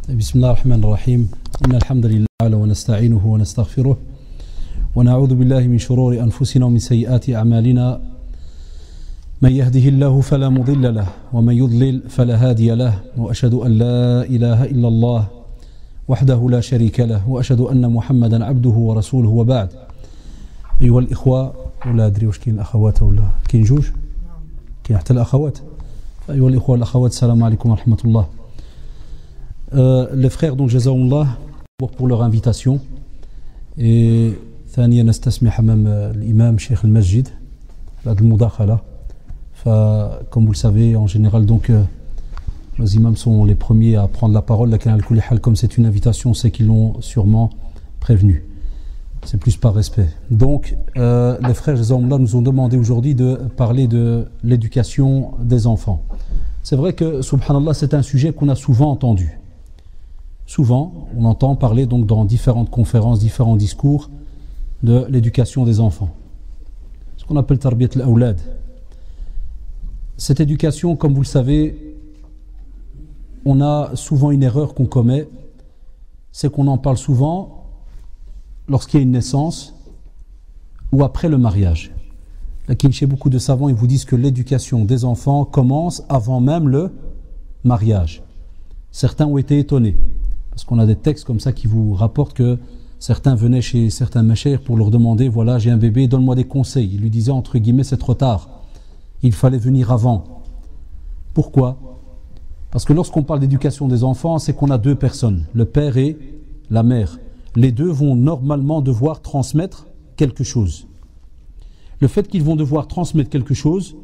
بسم الله الرحمن الرحيم إن الحمد لله ونستعينه ونستغفره ونعوذ بالله من شرور أنفسنا ومن سيئات أعمالنا من يهده الله فلا مضل له ومن يضلل فلا هادي له وأشهد أن لا إله إلا الله وحده لا شريك له وأشهد أن محمدا عبده ورسوله وبعد أيها الإخوة ولا أدري وش كاين الأخوات ولا كاين جوج كاين حتى الأخوات أيها الإخوة والأخوات السلام عليكم ورحمة الله. Les frères donc jazakumullah pour leur invitation et ثانيا نستسمح أمام الإمام شيخ المسجد بعد المداخلة. Comme vous le savez en général donc les imams sont les premiers à prendre la parole, comme c'est une invitation c'est qu'ils l'ont sûrement prévenu, c'est plus par respect. Donc les frères jazakumullah nous ont demandé aujourd'hui de parler de l'éducation des enfants. C'est vrai que subhanallah c'est un sujet qu'on a souvent entendu. Souvent, on entend parler donc dans différentes conférences, différents discours de l'éducation des enfants. Ce qu'on appelle tarbiyat al-awlad. Cette éducation, comme vous le savez, on a souvent une erreur qu'on commet, c'est qu'on en parle souvent lorsqu'il y a une naissance ou après le mariage. Là, chez beaucoup de savants, ils vous disent que l'éducation des enfants commence avant même le mariage. Certains ont été étonnés. Parce qu'on a des textes comme ça qui vous rapportent que certains venaient chez certains machères pour leur demander, voilà, j'ai un bébé, donne-moi des conseils. Ils lui disaient, entre guillemets, c'est trop tard. Il fallait venir avant. Pourquoi? Parce que lorsqu'on parle d'éducation des enfants, c'est qu'on a deux personnes, le père et la mère. Les deux vont normalement devoir transmettre quelque chose. Le fait qu'ils vont devoir transmettre quelque chose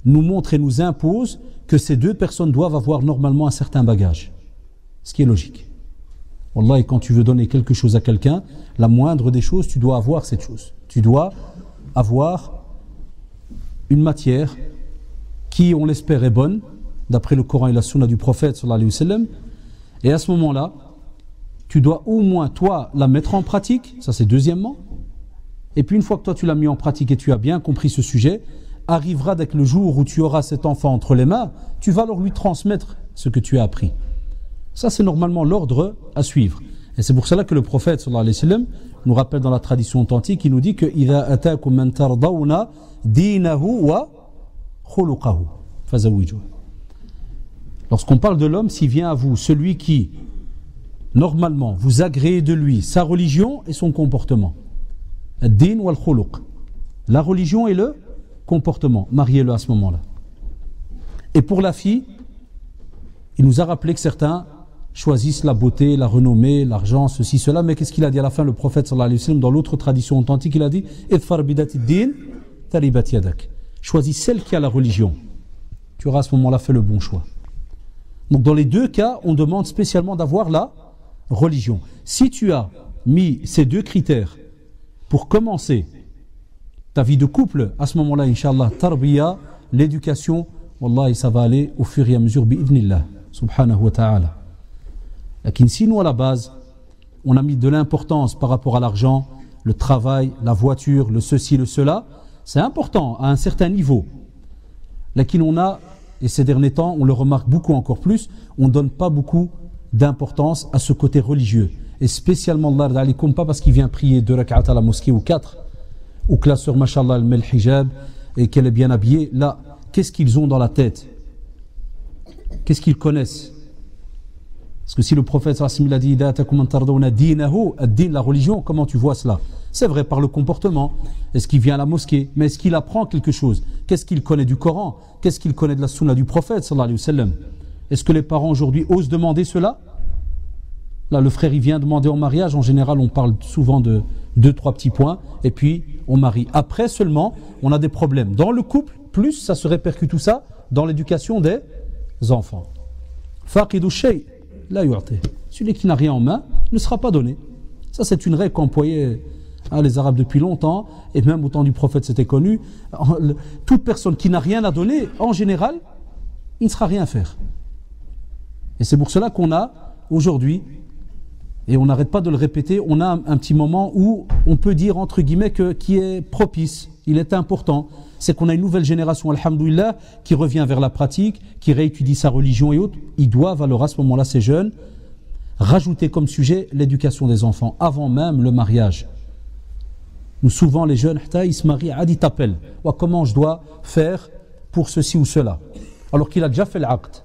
nous montre et nous impose que ces deux personnes doivent avoir normalement un certain bagage. Ce qui est logique. Wallah, et quand tu veux donner quelque chose à quelqu'un, la moindre des choses, tu dois avoir cette chose. Tu dois avoir une matière qui, on l'espère, est bonne, d'après le Coran et la Sunna du prophète sallallahu alayhi wa sallam. Et à ce moment-là, tu dois au moins, toi, la mettre en pratique, ça c'est deuxièmement. Et puis une fois que toi tu l'as mis en pratique et tu as bien compris ce sujet, arrivera dès que le jour où tu auras cet enfant entre les mains, tu vas alors lui transmettre ce que tu as appris. Ça, c'est normalement l'ordre à suivre. Et c'est pour cela que le prophète, sallallahu alayhi wa sallam, nous rappelle dans la tradition authentique, il nous dit que إِذَا أَتَاكُمْ مَنْ تَرْضَوْنَ دِينَهُ وَخُلُقَهُ فَزَوِّجُوهُ. Lorsqu'on parle de l'homme, s'il vient à vous, celui qui, normalement, vous agréez de lui, sa religion et son comportement. Ad-din wal-khuluq. La religion et le comportement. Mariez-le à ce moment-là. Et pour la fille, il nous a rappelé que certains choisissent la beauté, la renommée, l'argent, ceci, cela. Mais qu'est-ce qu'il a dit à la fin, le prophète sallallahu alayhi wa sallam, dans l'autre tradition authentique, il a dit Idfar bidati din taribat yadak. Choisis celle qui a la religion. Tu auras à ce moment-là fait le bon choix. Donc dans les deux cas, on demande spécialement d'avoir la religion. Si tu as mis ces deux critères pour commencer ta vie de couple, à ce moment-là, Inch'Allah, tarbiya, l'éducation, Wallahi, ça va aller au fur et à mesure, bi'idhnillah. Subhanahu wa ta'ala. Si nous à la base on a mis de l'importance par rapport à l'argent, le travail, la voiture, le ceci, le cela, c'est important à un certain niveau. Laquelle on a, et ces derniers temps on le remarque beaucoup encore plus, on ne donne pas beaucoup d'importance à ce côté religieux. Et spécialement Allah alikum, pas parce qu'il vient prier 2 rak'at à la mosquée ou 4, ou que la sœur mashallah elle met le hijab et qu'elle est bien habillée. Là, qu'est-ce qu'ils ont dans la tête? Qu'est-ce qu'ils connaissent? Parce que si le prophète sallallahu alayhi wa sallam a dit ad-din, la religion, comment tu vois cela? C'est vrai par le comportement. Est-ce qu'il vient à la mosquée? Mais est-ce qu'il apprend quelque chose? Qu'est-ce qu'il connaît du Coran? Qu'est-ce qu'il connaît de la sunna du prophète sallallahu alayhi wa sallam? Est-ce que les parents aujourd'hui osent demander cela? Là, le frère il vient demander en mariage. En général, on parle souvent de 2-3 petits points et puis on marie. Après seulement, on a des problèmes. Dans le couple, plus ça se répercute tout ça dans l'éducation des enfants. Faqidu shay la yu'ti. Celui qui n'a rien en main ne sera pas donné. Ça c'est une règle qu'employaient les Arabes depuis longtemps et même au temps du prophète c'était connu. Toute personne qui n'a rien à donner, en général, il ne sera rien à faire. Et c'est pour cela qu'on a aujourd'hui, et on n'arrête pas de le répéter, on a un petit moment où on peut dire entre guillemets qui est propice, il est important. C'est qu'on a une nouvelle génération, alhamdoulilah, qui revient vers la pratique, qui réétudie sa religion et autres. Ils doivent alors à ce moment-là, ces jeunes, rajouter comme sujet l'éducation des enfants avant même le mariage. Nous, souvent les jeunes, ils se marient, ils t'appellent. Comment je dois faire pour ceci ou cela? Alors qu'il a déjà fait l'aqd.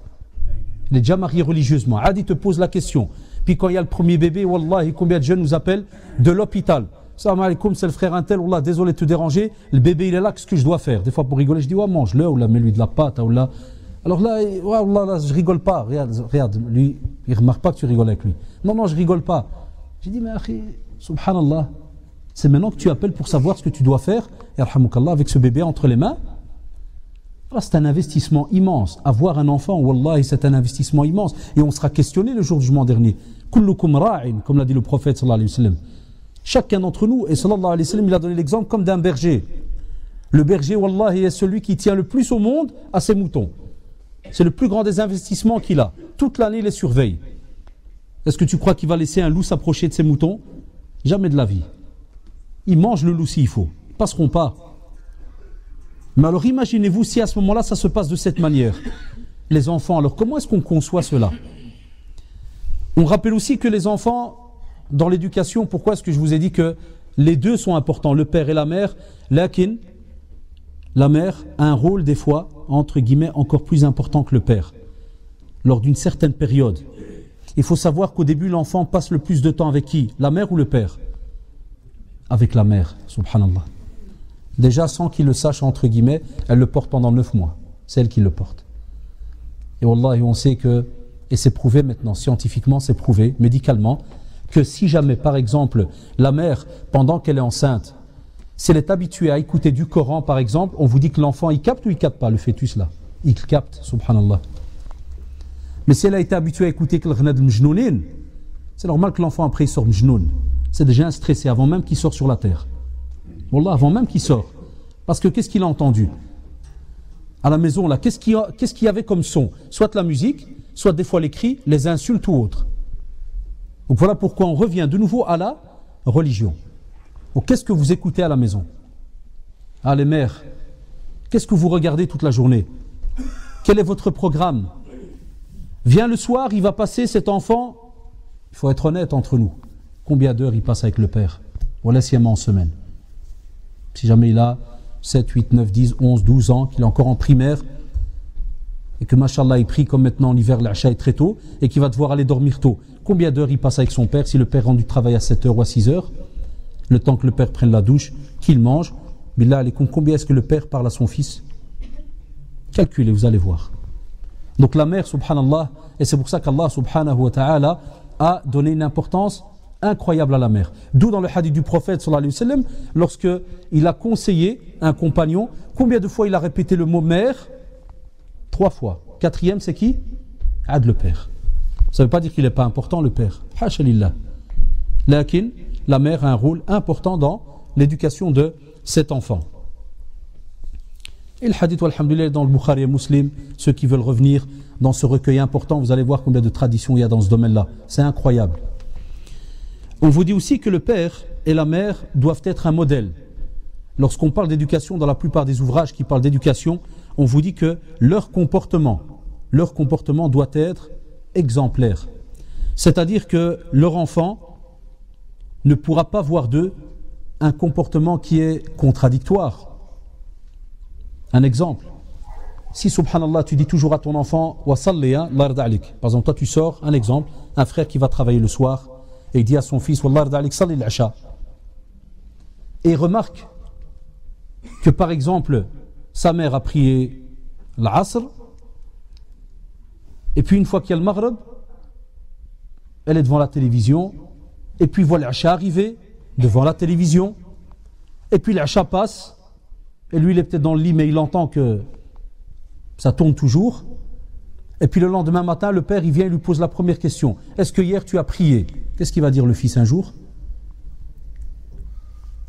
Il est déjà marié religieusement. Adi te pose la question. Puis quand il y a le premier bébé, Wallahi, combien de jeunes nous appellent de l'hôpital? Salam alaikum, c'est le frère Intel, Wallah, désolé de te déranger. Le bébé il est là, qu'est-ce que je dois faire? Des fois pour rigoler, je dis, mange-le, ou là, mets-lui de la pâte, ou là. Alors là, là, je rigole pas. Regarde, lui, il remarque pas que tu rigoles avec lui. Non, je rigole pas. J'ai dit, mais akhi, subhanallah, c'est maintenant que tu appelles pour savoir ce que tu dois faire, yarhamukallah, avec ce bébé entre les mains. Alors, c'est un investissement immense. Avoir un enfant, wallahi, c'est un investissement immense. Et on sera questionné le jour du jugement dernier. Kullukum ra'in, comme l'a dit le prophète sallallahu alayhi wa sallam. Chacun d'entre nous, et sallallahu alayhi wa sallam, il a donné l'exemple comme d'un berger. Le berger, wallahi, est celui qui tient le plus au monde à ses moutons. C'est le plus grand des investissements qu'il a. Toute l'année, il les surveille. Est-ce que tu crois qu'il va laisser un loup s'approcher de ses moutons? Jamais de la vie. Il mange le loup s'il faut. Ils ne passeront pas. Mais alors imaginez-vous si à ce moment-là, ça se passe de cette manière. Les enfants, alors comment est-ce qu'on conçoit cela? On rappelle aussi que les enfants, dans l'éducation, pourquoi est-ce que je vous ai dit que les deux sont importants, le père et la mère, lakin, la mère a un rôle des fois, entre guillemets, encore plus important que le père. Lors d'une certaine période. Il faut savoir qu'au début, l'enfant passe le plus de temps avec qui? La mère ou le père? Avec la mère, subhanallah. Déjà, sans qu'il le sache, entre guillemets, elle le porte pendant 9 mois. C'est elle qui le porte. Et wallahi, on sait que, et c'est prouvé maintenant, scientifiquement, c'est prouvé, médicalement, que si jamais, par exemple, la mère, pendant qu'elle est enceinte, si elle est habituée à écouter du Coran, par exemple, on vous dit que l'enfant, il capte ou il capte pas, le fœtus là? Il capte, subhanallah. Mais si elle a été habituée à écouter que le ghnad mjnounin, c'est normal que l'enfant après il sort mjnoun. C'est déjà un stressé avant même qu'il sort sur la terre. Wallah, avant même qu'il sort. Parce que qu'est-ce qu'il a entendu? À la maison là, qu'est-ce qu'il y avait comme son? Soit la musique, soit des fois les cris, les insultes ou autres. Donc voilà pourquoi on revient de nouveau à la religion. Donc qu'est-ce que vous écoutez à la maison? Ah les mères, qu'est-ce que vous regardez toute la journée? Quel est votre programme? Vient le soir, il va passer cet enfant, il faut être honnête entre nous. Combien d'heures il passe avec le père? Voilà sciemment en semaine. Si jamais il a 7, 8, 9, 10, 11, 12 ans, qu'il est encore en primaire, et que machallah il prie comme maintenant en hiver, l'Acha est très tôt, et qu'il va devoir aller dormir tôt. Combien d'heures il passe avec son père? Si le père rend du travail à 7 heures ou à 6 heures, le temps que le père prenne la douche, qu'il mange, billah alaykoum, combien est-ce que le père parle à son fils? Calculez, vous allez voir. Donc la mère, subhanallah, et c'est pour ça qu'Allah subhanahu wa ta'ala a donné une importance incroyable à la mère. D'où dans le hadith du prophète sallallahu alayhi wa sallam, lorsqu'il a conseillé un compagnon, combien de fois il a répété le mot mère? 3 fois. 4e, c'est qui? Ad, le père. Ça ne veut pas dire qu'il n'est pas important, le père. Hasha lillah. Lakin, la mère a un rôle important dans l'éducation de cet enfant. Et le hadith, alhamdoulilah, dans le Bukhari et Muslim, ceux qui veulent revenir dans ce recueil important, vous allez voir combien de traditions il y a dans ce domaine-là. C'est incroyable. On vous dit aussi que le père et la mère doivent être un modèle. Lorsqu'on parle d'éducation, dans la plupart des ouvrages qui parlent d'éducation, on vous dit que leur comportement doit être exemplaire. C'est-à-dire que leur enfant ne pourra pas voir d'eux un comportement qui est contradictoire. Un exemple. Si, subhanallah, tu dis toujours à ton enfant « Wa salli, Allah yarda alik ». Par exemple, toi tu sors, un exemple, un frère qui va travailler le soir, et il dit à son fils « Wallah yarda alik, salli l'asha ». Et il remarque que, par exemple, sa mère a prié l'asr, et puis une fois qu'il y a le maghrib, elle est devant la télévision, et puis voit l'asha arriver, devant la télévision, et puis l'asha passe, et lui il est peut-être dans le lit, mais il entend que ça tourne toujours. Et puis le lendemain matin, le père il vient et lui pose la première question. Est-ce que hier tu as prié? Qu'est-ce qu'il va dire le fils un jour?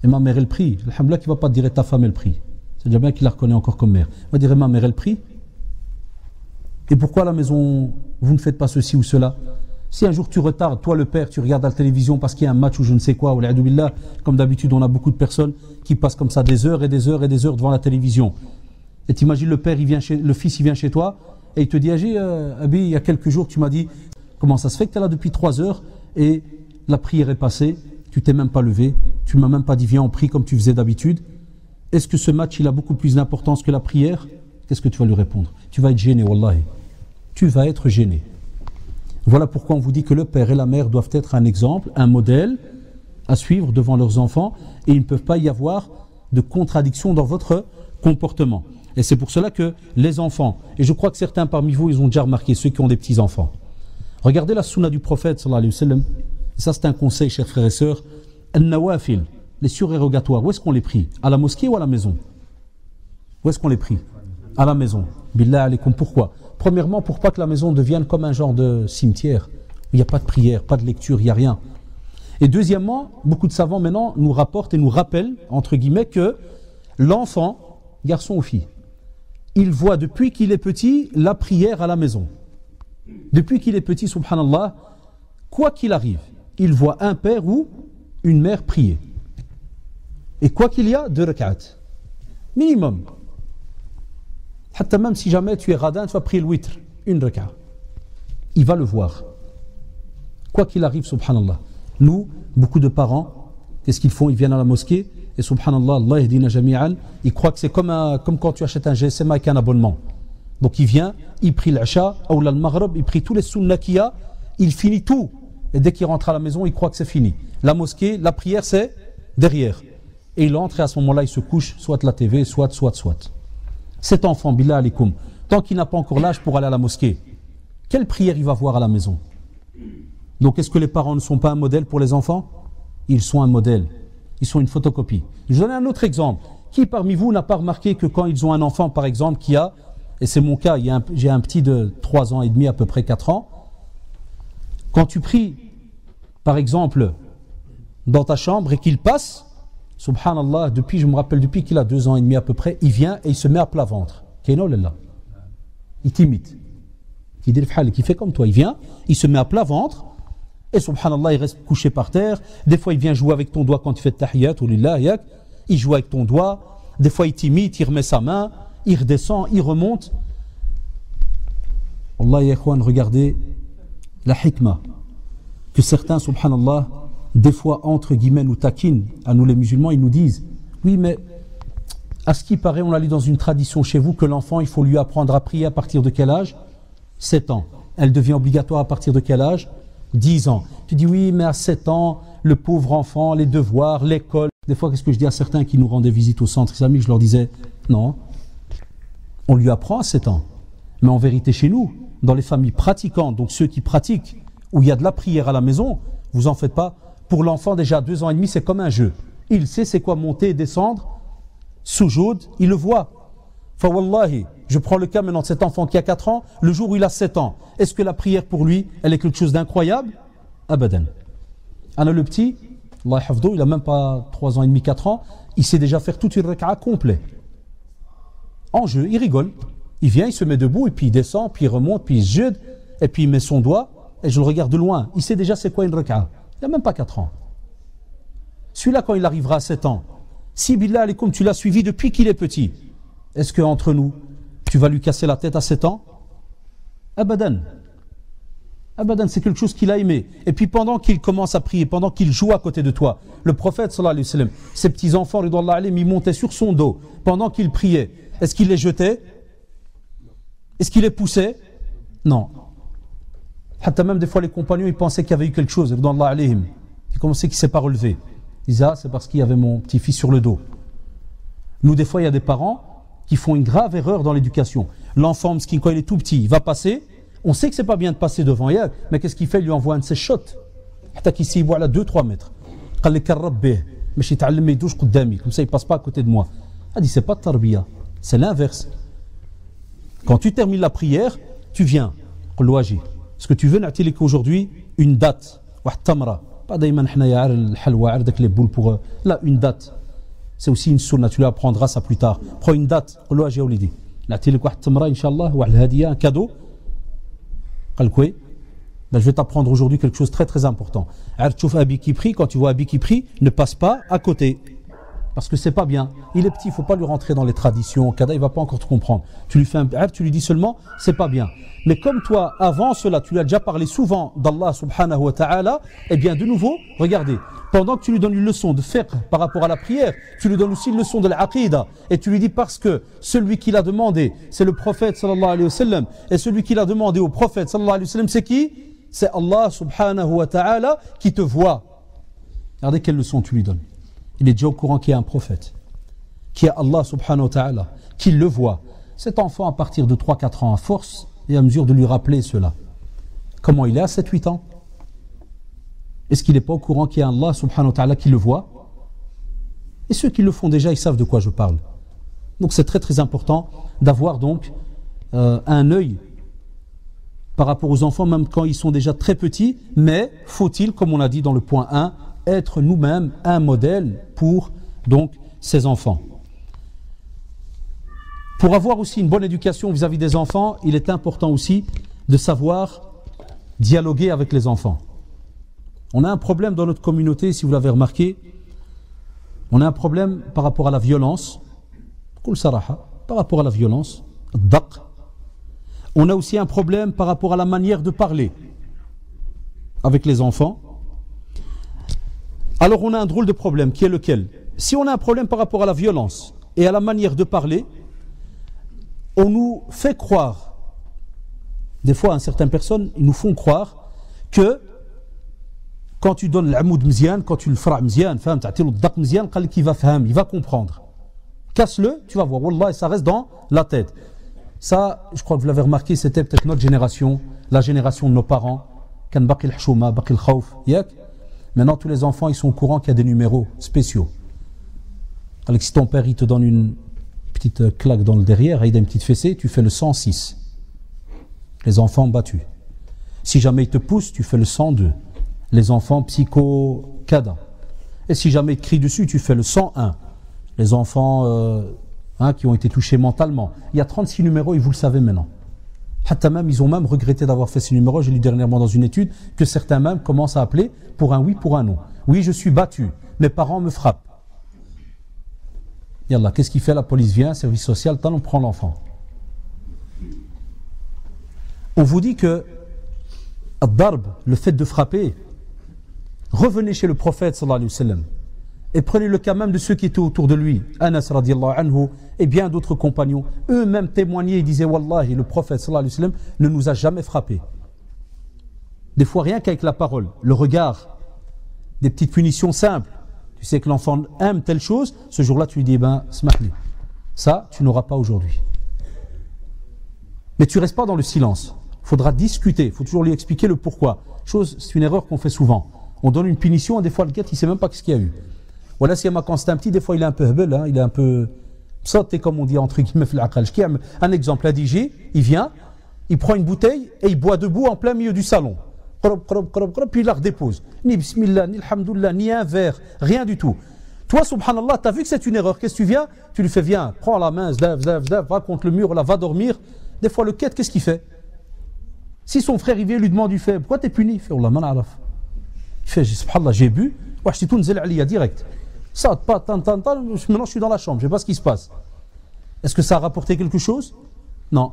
Et ma mère elle prie. Alhamdoulilah qu'il ne va pas dire ta femme elle prie. C'est déjà bien qu'il la reconnaît encore comme mère. Il va dire ma mère elle prie. Et pourquoi à la maison vous ne faites pas ceci ou cela? Si un jour tu retardes, toi le père, tu regardes à la télévision parce qu'il y a un match ou je ne sais quoi, comme d'habitude on a beaucoup de personnes qui passent comme ça des heures et des heures et des heures devant la télévision. Et t'imagines le père, le fils il vient chez toi et il te dit Abi, il y a quelques jours tu m'as dit Comment ça se fait que tu es là depuis 3 heures et la prière est passée, tu t'es même pas levé, tu m'as même pas dit viens on prie comme tu faisais d'habitude. Est-ce que ce match il a beaucoup plus d'importance que la prière? Qu'est-ce que tu vas lui répondre? Tu vas être gêné, wallahi. Tu vas être gêné. Voilà pourquoi on vous dit que le père et la mère doivent être un exemple, un modèle à suivre devant leurs enfants et il ne peut pas y avoir de contradiction dans votre comportement. Et c'est pour cela que les enfants, et je crois que certains parmi vous, ils ont déjà remarqué, ceux qui ont des petits-enfants. Regardez la sunna du prophète, sallallahu alayhi wa sallam. Ça c'est un conseil, chers frères et sœurs. An-nawafil, les surérogatoires, où est-ce qu'on les prie? À la mosquée ou à la maison? Où est-ce qu'on les prie? À la maison. Billah alaykoum, pourquoi? Premièrement, pour pas que la maison devienne comme un genre de cimetière. Il n'y a pas de prière, pas de lecture, il n'y a rien. Et deuxièmement, beaucoup de savants maintenant nous rapportent et nous rappellent, entre guillemets, que l'enfant, garçon ou fille, il voit depuis qu'il est petit la prière à la maison. Depuis qu'il est petit, subhanallah, quoi qu'il arrive, il voit un père ou une mère prier. Et quoi qu'il y a, 2 rak'at. Minimum. Hatta même si jamais tu es radin, tu vas prier le witr, 1 rak'a. Il va le voir. Quoi qu'il arrive, subhanallah. Nous, beaucoup de parents, qu'est-ce qu'ils font? Ils viennent à la mosquée et subhanallah, Allah yahdina jami'an, ils croient que c'est comme quand tu achètes un GSM avec un abonnement. Donc il vient, il prie l'Isha, ou le Maghrib, il prie tous les sunnahs qu'il y a, il finit tout. Et dès qu'il rentre à la maison, il croit que c'est fini. La mosquée, la prière, c'est derrière. Et il entre et à ce moment-là, il se couche, soit la TV, soit. Cet enfant, billah alikoum, tant qu'il n'a pas encore l'âge pour aller à la mosquée, quelle prière il va voir à la maison? Donc est-ce que les parents ne sont pas un modèle pour les enfants? Ils sont un modèle. Ils sont une photocopie. Je vous donne un autre exemple. Qui parmi vous n'a pas remarqué que quand ils ont un enfant, par exemple, qui a, et c'est mon cas, j'ai un petit de 3 ans et demi, à peu près 4 ans, quand tu pries, par exemple, dans ta chambre et qu'il passe, subhanallah, je me rappelle depuis qu'il a 2 ans et demi à peu près, il vient et il se met à plat ventre. Il t'imite. Il fait comme toi. Il vient, il se met à plat ventre, et subhanallah, il reste couché par terre. Des fois, il vient jouer avec ton doigt quand tu fais tahiyyat, ou lillah, yak. Il joue avec ton doigt. Des fois, il t'imite, il remet sa main, il redescend, il remonte. Allah ya ikhwan, regardez la hikmah que certains, subhanallah, des fois, entre guillemets, nous taquinent, à nous les musulmans, ils nous disent, oui, mais à ce qui paraît, on a lu dans une tradition chez vous que l'enfant, il faut lui apprendre à prier à partir de quel âge? 7 ans. Elle devient obligatoire à partir de quel âge? 10 ans. Tu dis oui, mais à 7 ans, le pauvre enfant, les devoirs, l'école. Des fois, qu'est-ce que je dis à certains qui nous rendaient visite au centre islamique? Je leur disais, non, on lui apprend à 7 ans. Mais en vérité, chez nous, dans les familles pratiquantes, donc ceux qui pratiquent, où il y a de la prière à la maison, vous en faites pas. Pour l'enfant, déjà, 2 ans et demi, c'est comme un jeu. Il sait c'est quoi monter et descendre, soujoud, il le voit. Fa wallahi, je prends le cas maintenant de cet enfant qui a 4 ans, le jour où il a 7 ans. Est-ce que la prière pour lui, elle est quelque chose d'incroyable? Abadan. Anna le petit, Allah hafdou, il a même pas 3 ans et demi, 4 ans, il sait déjà faire toute une raka'a complet. En jeu, il rigole. Il vient, il se met debout, et puis il descend, puis il remonte, puis il se jette, et puis il met son doigt, et je le regarde de loin. Il sait déjà c'est quoi une raka'a. Il n'a même pas 4 ans. Celui-là, quand il arrivera à 7 ans, si billah alikoum, tu l'as suivi depuis qu'il est petit, est-ce qu'entre nous, tu vas lui casser la tête à 7 ans? Abadan. Abadan, c'est quelque chose qu'il a aimé. Et puis pendant qu'il commence à prier, pendant qu'il joue à côté de toi, le prophète, sallallahu alayhi wa sallam, ses petits-enfants, ridouallahu alayhim, ils montaient sur son dos pendant qu'il priait. Est-ce qu'il les jetait? Est-ce qu'il les poussait? Non. Hatta même des fois les compagnons, ils pensaient qu'il y avait eu quelque chose, ridouallahu alayhim. Ils commençaient qu'il ne s'est pas relevé. Ils disaient, ah, c'est parce qu'il y avait mon petit-fils sur le dos. Nous, des fois, il y a des parents qui font une grave erreur dans l'éducation. L'enfant, quand il est tout petit, il va passer. On sait que c'est pas bien de passer devant hier, mais qu'est-ce qu'il fait? Il lui envoie un de ses shots. Hatta qu'ici, il voit là 2-3 mètres. Comme ça, il passe pas à côté de moi. Il dit, c'est pas de tarbiya, c'est l'inverse. Quand tu termines la prière, tu viens. Est-ce que tu veux n'attirer qu'aujourd'hui une date? Pas daïman hnaya al halwa ardak les boules pour là une date. C'est aussi une sunna, tu l'apprendras ça plus tard. Prends une date, n'attirer quoi tamra inshallah ou al hadiya, un cadeau. Je vais t'apprendre aujourd'hui quelque chose de très très important. Quand tu vois Abi qui prie, ne passe pas à côté. parce que c'est pas bien. Il est petit, il ne faut pas lui rentrer dans les traditions, il ne va pas encore te comprendre. Tu lui fais un rêve, tu lui dis seulement, c'est pas bien. Mais comme toi, avant cela, tu lui as déjà parlé souvent d'Allah subhanahu wa ta'ala, eh bien de nouveau, regardez, pendant que tu lui donnes une leçon de fiqh par rapport à la prière, tu lui donnes aussi une leçon de l'aqida, et tu lui dis parce que celui qui l'a demandé, c'est le prophète sallallahu alayhi wa sallam, et celui qui l'a demandé au prophète sallallahu alayhi wa sallam, c'est qui? C'est Allah subhanahu wa ta'ala qui te voit. Regardez quelle leçon tu lui donnes. Il est déjà au courant qu'il y a un prophète, qu'il y a Allah subhanahu wa ta'ala, qu'il le voit. Cet enfant, à partir de 3-4 ans, à force et à mesure de lui rappeler cela, comment il est à 7-8 ans? Est-ce qu'il n'est pas au courant qu'il y a Allah subhanahu wa ta'ala qui le voit? Et ceux qui le font déjà, ils savent de quoi je parle. Donc c'est très très important d'avoir donc un œil par rapport aux enfants, même quand ils sont déjà très petits, mais faut-il, comme on l'a dit dans le point 1, être nous-mêmes un modèle pour donc ces enfants. Pour avoir aussi une bonne éducation vis-à-vis des enfants, il est important aussi de savoir dialoguer avec les enfants. On a un problème dans notre communauté, si vous l'avez remarqué, on a un problème par rapport à la violence, par rapport à la violence, on a aussi un problème par rapport à la manière de parler avec les enfants. Alors on a un drôle de problème qui est lequel? Si on a un problème par rapport à la violence et à la manière de parler, on nous fait croire, des fois certaines personnes, ils nous font croire que quand tu donnes l'amoud mzian, quand tu le feras mzian, il va comprendre. Casse-le, tu vas voir, wallah, et ça reste dans la tête. Ça, je crois que vous l'avez remarqué, c'était peut-être notre génération, la génération de nos parents. Kan baqi al-hshuma, baqi al-khawf, yak. Maintenant, tous les enfants, ils sont au courant qu'il y a des numéros spéciaux. Alors, si ton père, il te donne une petite claque dans le derrière, il a une petite fessée, tu fais le 106. Les enfants battus. Si jamais il te pousse, tu fais le 102. Les enfants psycho-cada. Et si jamais il te crie dessus, tu fais le 101. Les enfants qui ont été touchés mentalement. Il y a 36 numéros et vous le savez maintenant. Ils ont même regretté d'avoir fait ces numéros. J'ai lu dernièrement dans une étude que certains même commencent à appeler pour un oui, pour un non. Oui, je suis battu. Mes parents me frappent. Yallah, qu'est-ce qu'il fait? La police vient, service social, on prend l'enfant. On vous dit que ad-darb, le fait de frapper, revenez chez le prophète sallallahu alayhi wa sallam et prenez le cas même de ceux qui étaient autour de lui, Anas radiallahu anhu et bien d'autres compagnons, eux-mêmes témoignaient et disaient wallahi, le prophète sallallahu alayhi wa sallam ne nous a jamais frappés. Des fois rien qu'avec la parole, le regard, des petites punitions simples. Tu sais que l'enfant aime telle chose, ce jour-là tu lui dis smahli, ça tu n'auras pas aujourd'hui. Mais tu restes pas dans le silence, il faudra discuter, il faut toujours lui expliquer le pourquoi. C'est une erreur qu'on fait souvent. On donne une punition et des fois le gars il sait même pas ce qu'il y a eu. Voilà, si quand c'est un petit, des fois il est un peu hebel, il est un peu sauté comme on dit entre guillemets fil aqal. Un exemple, un DJ, il vient, il prend une bouteille et il boit debout en plein milieu du salon. Puis il la redépose. Ni bismillah, ni alhamdoulilah, ni un verre, rien du tout. Toi, subhanallah, tu as vu que c'est une erreur. Qu'est-ce que tu viens? Tu lui fais, viens, prends la main, va contre le mur, là, va dormir. Des fois, le quête, qu'est-ce qu'il fait? Si son frère il vient lui demande, il fait, pourquoi t'es puni? Il fait, Allah man araf. Il fait, subhanallah, j'ai bu, je suis tout nzel aliya direct. Ça, pas, maintenant je suis dans la chambre, je ne sais pas ce qui se passe. Est-ce que ça a rapporté quelque chose? Non.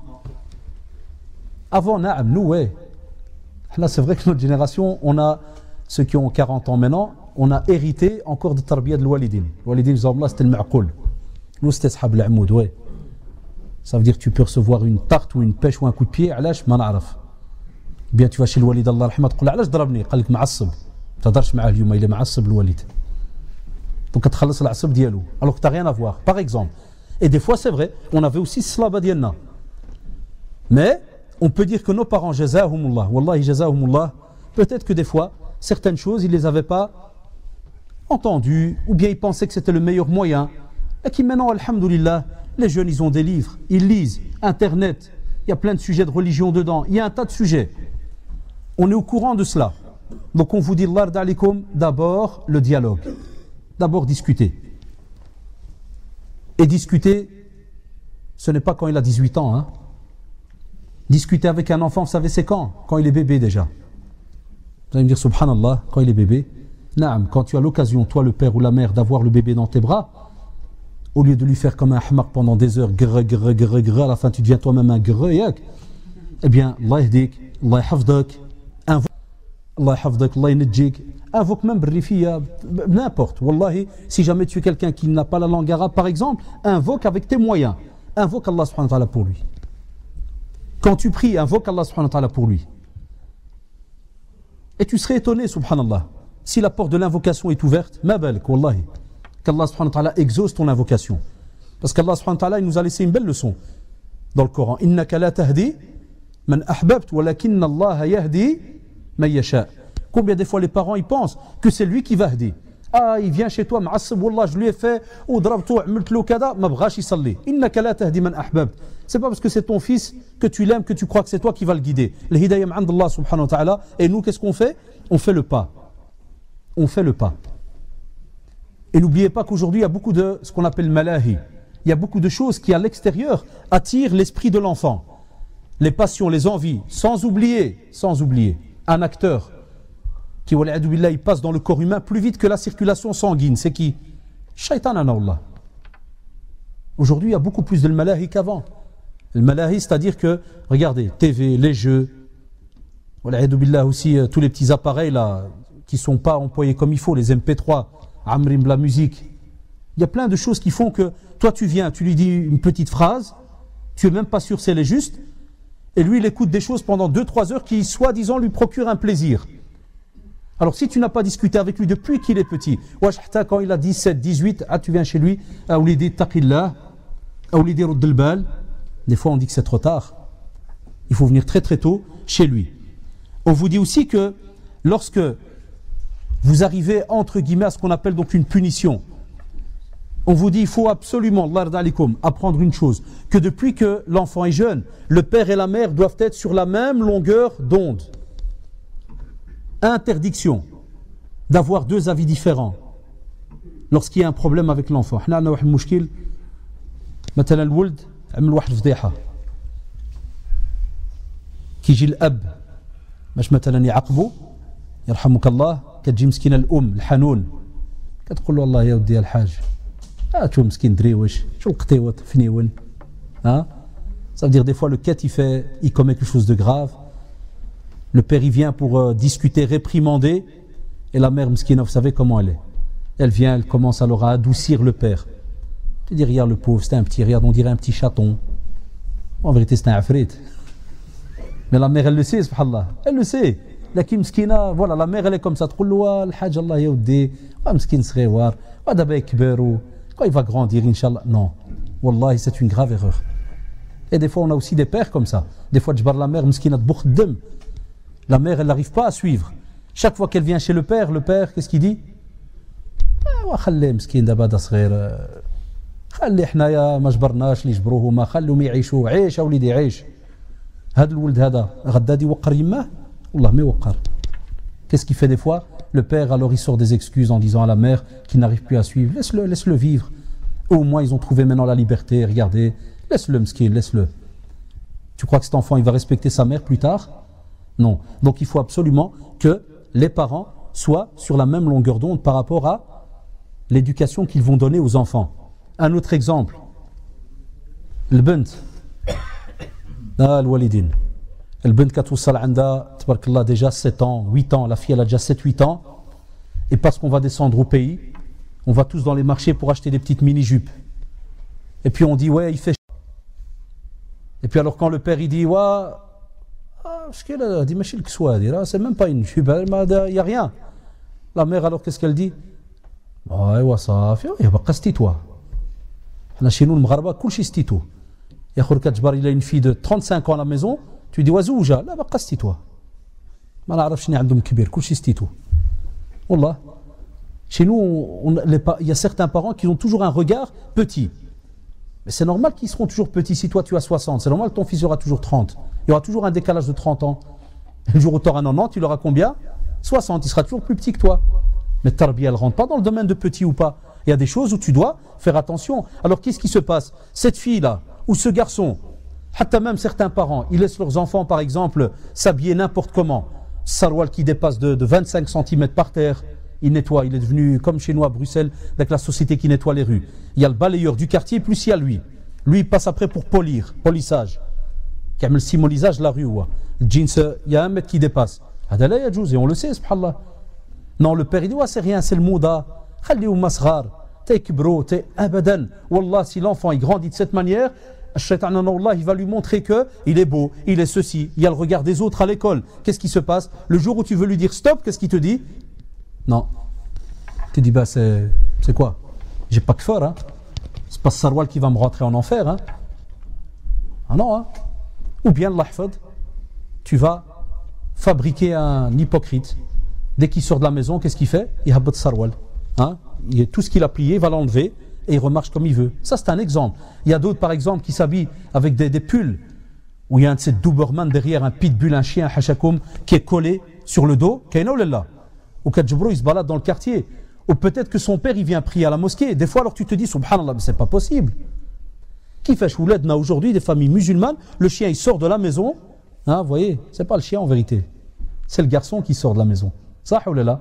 Avant, nous, ouais. Là, c'est vrai que notre génération, on a, ceux qui ont 40 ans maintenant, on a hérité encore de tarbiya de l'walidin. L'walidin, c'était le ma'koul. Nous, c'était sahab l'a'moud, ouais. Ça veut dire que tu peux recevoir une tarte ou une pêche ou un coup de pied, alash, ma na'raf. Bien, tu vas chez le walid, Allah rahmat, tu dis, alash, drabni, qalik ma'assib. Tu n'adarsh ma'a al-yuma, il est ma'assib le walid. Donc, tu khalas l'asib dialou. Alors que tu n'as rien à voir, par exemple. Et des fois, c'est vrai, on avait aussi slaba dialna. Mais, on peut dire que nos parents, jazahumullah, wallahi jazahumullah, peut-être que des fois, certaines choses, ils ne les avaient pas entendues, ou bien ils pensaient que c'était le meilleur moyen. Et qui maintenant, alhamdoulilah, les jeunes, ils ont des livres, ils lisent, Internet, il y a plein de sujets de religion dedans, il y a un tas de sujets. On est au courant de cela. Donc on vous dit, d'abord le dialogue, d'abord discuter. Et discuter, ce n'est pas quand il a 18 ans, hein. Discuter avec un enfant, vous savez c'est quand? Quand il est bébé déjà. Vous allez me dire, subhanallah, quand il est bébé. Naam, quand tu as l'occasion, toi le père ou la mère, d'avoir le bébé dans tes bras, Au lieu de lui faire comme un hamak pendant des heures, à la fin tu deviens toi-même un grrr, eh bien, Allah yahdik, Allah yahafdak, Allah yahafdak, Allah yanajjik, invoque même Brifiya, n'importe. Wallahi, si jamais tu es quelqu'un qui n'a pas la langue arabe, par exemple, invoque avec tes moyens. Invoque Allah subhanahu wa ta'ala pour lui. Quand tu pries, invoque Allah subhanahu wa ta'ala pour lui. Et tu serais étonné, subhanallah, si la porte de l'invocation est ouverte, ma balk, wallahi, qu'Allah subhanahu wa ta'ala exauce ton invocation. Parce qu'Allah subhanahu wa ta'ala, il nous a laissé une belle leçon dans le Coran. Innaka la tahdi man ahbabt, walakinna Allah yahdi man yasha. Combien des fois les parents ils pensent que c'est lui qui va aider. Ah, il vient chez toi, ma'assab, wallah, je lui ai fait, ou drabtou, amiltlo kada, ma bghash yusalli. Innaka la tahdi man ahbabt. C'est pas parce que c'est ton fils que tu l'aimes que tu crois que c'est toi qui va le guider. Le hidayah m'and Allah subhanahu wa ta'ala. Et nous, qu'est-ce qu'on fait? On fait le pas. On fait le pas. Et n'oubliez pas qu'aujourd'hui, il y a beaucoup de ce qu'on appelle malahi. Il y a beaucoup de choses qui, à l'extérieur, attirent l'esprit de l'enfant. Les passions, les envies. Sans oublier, un acteur qui, il passe dans le corps humain plus vite que la circulation sanguine. C'est qui? Shaitan Allah. Aujourd'hui, il y a beaucoup plus de malahi qu'avant. Le malahi, c'est-à-dire que, regardez, TV, les jeux, aussi tous les petits appareils là, qui ne sont pas employés comme il faut, les MP3, Amrim, la musique. Il y a plein de choses qui font que toi tu viens, tu lui dis une petite phrase, tu n'es même pas sûr si elle est juste, et lui il écoute des choses pendant 2-3 heures qui soi-disant lui procurent un plaisir. Alors si tu n'as pas discuté avec lui depuis qu'il est petit, quand il a 17, 18, tu viens chez lui, des fois on dit que c'est trop tard. Il faut venir très très tôt chez lui. On vous dit aussi que lorsque vous arrivez entre guillemets à ce qu'on appelle donc une punition, on vous dit il faut absolument apprendre une chose, que depuis que l'enfant est jeune, le père et la mère doivent être sur la même longueur d'onde. Interdiction d'avoir deux avis différents lorsqu'il y a un problème avec l'enfant. مثلا الولد عمل واحد فضيحه كيجي الاب باش مثلا يعاقبه يرحمك الله، كتجي مسكينه الام الحنون كتقول له والله يا ودي يا الحاج شو مسكين دريوش شو القطيوط فنيون ça veut dire des fois le quête il commet quelque chose de grave, le père il vient pour discuter, réprimander, et la mère mskina, vous savez comment elle vient, elle commence alors à adoucir le père. Tu dis regarde le pauvre, c'était un petit, regarde on dirait un petit chaton, en vérité c'est un afrit, mais la mère elle le sait, subhanallah, elle le sait. La mskina, voilà, la mère elle est comme ça, تقول له الحاج الله يودي مسكين صغير ودابا يكبر quand il va grandir inchallah. Non, wallahi c'est une grave erreur. Et des fois on a aussi des pères comme ça, des fois تجبر la mère mskina تبخ الدم, la mère elle n'arrive pas à suivre. Chaque fois qu'elle vient chez le père qu'est-ce qu'il dit? خليه مسكين دابا دا صغير, خلي حنايا ما جبرناش اللي جبروه هما, خلوهم يعيشوا, عيش اوليدي عيش. هذا الولد هذا غدا يوقر يماه والله ما يوقر. Qu'est-ce qu'il fait des fois? Le père alors il sort des excuses en disant à la mère qu'il n'arrive plus à suivre. Laisse-le vivre. Au moins ils ont trouvé maintenant la liberté. Regardez, laisse-le mskin, laisse-le. Tu crois que cet enfant il va respecter sa mère plus tard? Non. Donc il faut absolument que les parents soient sur la même longueur d'onde par rapport à l'éducation qu'ils vont donner aux enfants. Un autre exemple, le bint, le walidin. Le bint katoussal anda, tabarakallah, déjà 7 ans, 8 ans, la fille elle a déjà 7-8 ans, et parce qu'on va descendre au pays, on va tous dans les marchés pour acheter des petites mini-jupes. Et puis on dit, ouais, il fait chaud. Et puis alors quand le père il dit, ouais, c'est même pas une jupe, il n'y a rien. La mère alors qu'est-ce qu'elle dit? Ouais, ça fait, il va casser toi. Chez nous, le Maghraba, tout est stito. Il a une fille de 35 ans à la maison, tu dis Wazouja, là, bah, toi. Je ne sais pas si tu as tout est stito. Wallah. Chez nous, il y a certains parents qui ont toujours un regard petit. Mais c'est normal qu'ils seront toujours petits. Si toi tu as 60, c'est normal que ton fils aura toujours 30. Il y aura toujours un décalage de 30 ans. Le jour où tu auras 90, il aura combien? 60, il sera toujours plus petit que toi. Mais Tarbiya, elle ne rentre pas dans le domaine de petit ou pas. Il y a des choses où tu dois faire attention. Alors qu'est-ce qui se passe? Cette fille-là, ou ce garçon, hatta même certains parents, ils laissent leurs enfants par exemple s'habiller n'importe comment. Sarwal qui dépasse de 25 cm par terre. il nettoie, il est devenu comme chez nous à Bruxelles, avec la société qui nettoie les rues. Il y a le balayeur du quartier, plus il y a lui. Lui, il passe après pour polissage. Qui a le simolisage de la rue. Le jeans, il y a un mètre qui dépasse. Et on le sait, subhanallah. Non, le père, il dit, c'est rien, c'est le mouda. Khalliou masghar. T'es kibro, t'es abadan. Wallah, si l'enfant, il grandit de cette manière, il va lui montrer qu'il est beau, il est ceci. Il y a le regard des autres à l'école. Qu'est-ce qui se passe? Le jour où tu veux lui dire stop, qu'est-ce qu'il te dit? Non. Tu dis, c'est quoi? J'ai pas que faire, hein. C'est pas Sarwal qui va me rentrer en enfer, hein. Ah non, hein. Ou bien, l'ahfad, tu vas fabriquer un hypocrite. Dès qu'il sort de la maison, qu'est-ce qu'il fait? Il habbat Sarwal. Hein? Tout ce qu'il a plié, il va l'enlever et il remarche comme il veut. Ça, c'est un exemple. Il y a d'autres, par exemple, qui s'habillent avec des pulls où il y a un de ces Doberman derrière, un pitbull, un chien, un hashakoum qui est collé sur le dos. Ou Kadjibro, il se balade dans le quartier. Ou peut-être que son père, il vient prier à la mosquée. Des fois, alors tu te dis, subhanallah, mais c'est pas possible. Qui fait chouledna aujourd'hui, des familles musulmanes, le chien, il sort de la maison. Hein, vous voyez, c'est pas le chien en vérité. C'est le garçon qui sort de la maison. Ça, ou là.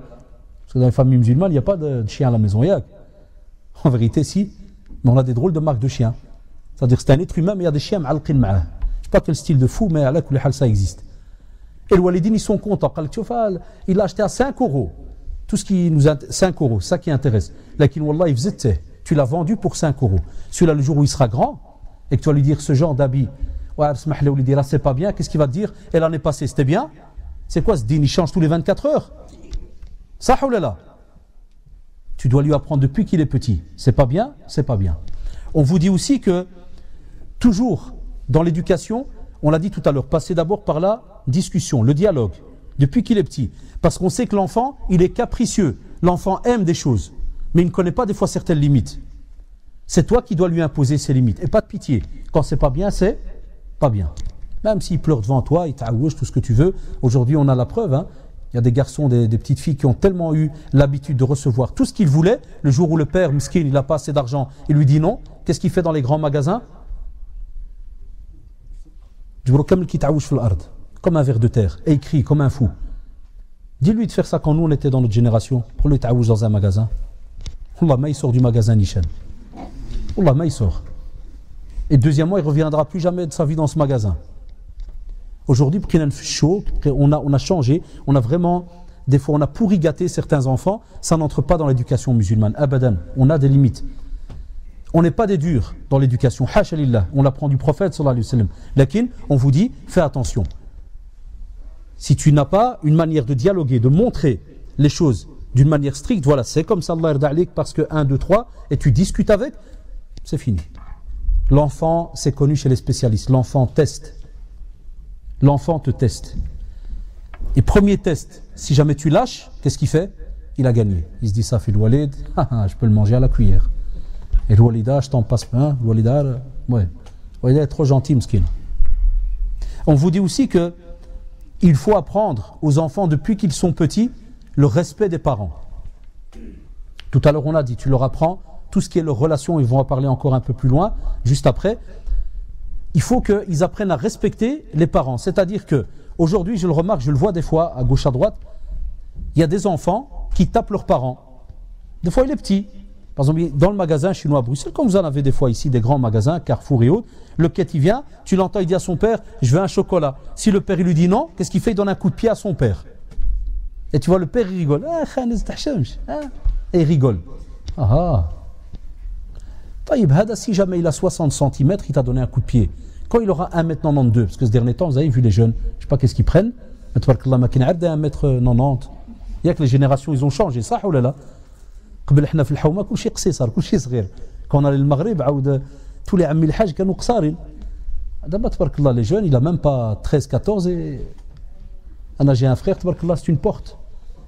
Parce que dans les familles musulmanes, il n'y a pas de chien à la maison. En vérité, si. Mais on a des drôles de marques de chiens. C'est-à-dire que c'est un être humain, mais il y a des chiens ma'alqin ma'ah. Je ne sais pas quel style de fou, mais à la kulli hal, ça existe. Et le walidine, ils sont contents. Il a acheté à 5 €. Tout ce qui nous intéresse, 5 €, ça qui intéresse. Lakin wallah, tu l'as vendu pour 5 €. Celui-là, le jour où il sera grand, et que tu vas lui dire ce genre d'habit, c'est pas bien, qu'est-ce qu'il va te dire? Et l'année passée, c'était bien? C'est quoi ce dîne? Il change tous les 24 heures. Ça ou là? Tu dois lui apprendre depuis qu'il est petit. C'est pas bien, c'est pas bien. On vous dit aussi que, toujours dans l'éducation, on l'a dit tout à l'heure, passez d'abord par la discussion, le dialogue, depuis qu'il est petit. Parce qu'on sait que l'enfant, il est capricieux. L'enfant aime des choses, mais il ne connaît pas des fois certaines limites. C'est toi qui dois lui imposer ses limites. Et pas de pitié. Quand c'est pas bien, c'est pas bien. Même s'il pleure devant toi, il t'aouche, tout ce que tu veux. Aujourd'hui, on a la preuve. Hein. Il y a des garçons, des petites filles qui ont tellement eu l'habitude de recevoir tout ce qu'ils voulaient. Le jour où le père, miskin, il n'a pas assez d'argent, il lui dit non. Qu'est-ce qu'il fait dans les grands magasins? Comme un ver de terre. Et il crie comme un fou. Dis-lui de faire ça quand nous, on était dans notre génération. Pour lui t'aouche dans un magasin. Wallah, il sort du magasin Nishan. Wallah, il sort. Et deuxièmement, il ne reviendra plus jamais de sa vie dans ce magasin. Aujourd'hui, on a changé, on a vraiment, des fois on a pourri gâté certains enfants, ça n'entre pas dans l'éducation musulmane, abadan, on a des limites. On n'est pas des durs dans l'éducation, hasha lillah, on l'apprend du prophète sallallahu alayhi wa sallam. Lakin, on vous dit, fais attention. Si tu n'as pas une manière de dialoguer, de montrer les choses d'une manière stricte, voilà, c'est comme ça, Allah yarda alik, parce que 1, 2, 3, et tu discutes avec, c'est fini. L'enfant, c'est connu chez les spécialistes, l'enfant teste. L'enfant te teste. Et premier test, si jamais tu lâches, qu'est-ce qu'il fait? Il a gagné. Il se dit, ça fait le walid, je peux le manger à la cuillère. Et le walida, je t'en passe pas. Le walida, ouais. Le walida est trop gentil, m'skin. On vous dit aussi que il faut apprendre aux enfants, depuis qu'ils sont petits, le respect des parents. Tout à l'heure, on a dit, tu leur apprends tout ce qui est leur relation, ils vont en parler encore un peu plus loin, juste après. Il faut qu'ils apprennent à respecter les parents. C'est-à-dire que, aujourd'hui, je le remarque, je le vois des fois, à gauche, à droite, il y a des enfants qui tapent leurs parents. Des fois, il est petit. Par exemple, dans le magasin chinois à Bruxelles, comme vous en avez des fois ici, des grands magasins, Carrefour et autres, le quête, il vient, tu l'entends, il dit à son père, je veux un chocolat. Si le père, il lui dit non, qu'est-ce qu'il fait? Il donne un coup de pied à son père. Et tu vois, le père, il rigole. Et il rigole. Si jamais il a 60 cm, il t'a donné un coup de pied. Quand il aura 1m92, parce que ce dernier temps, vous avez vu les jeunes, je ne sais pas qu'est-ce qu'ils prennent, mais 1m90. Il y a que les générations, ils ont changé. Ça, ou là là. Quand on allait au Maghreb, tous les amis al-Hajj étaient qsarin. Les jeunes, il n'a même pas 13, 14 et j'ai un frère, c'est une porte.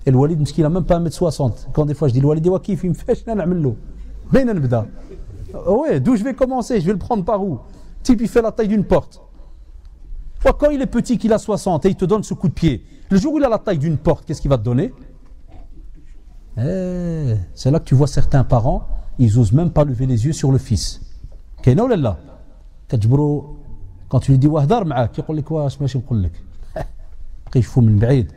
Et le Walid, il n'a même pas 1m60. Quand des fois je dis, le Walid, il me fait, ouais, d'où je vais commencer? Je vais le prendre par où? Le type, il fait la taille d'une porte. Quand il est petit, qu'il a 60 et il te donne ce coup de pied, le jour où il a la taille d'une porte, qu'est-ce qu'il va te donner? C'est là que tu vois certains parents, ils n'osent même pas lever les yeux sur le fils. Quand tu lui dis wahdar ma'ak, il dit quoi? Je me dis il faut من بعيد.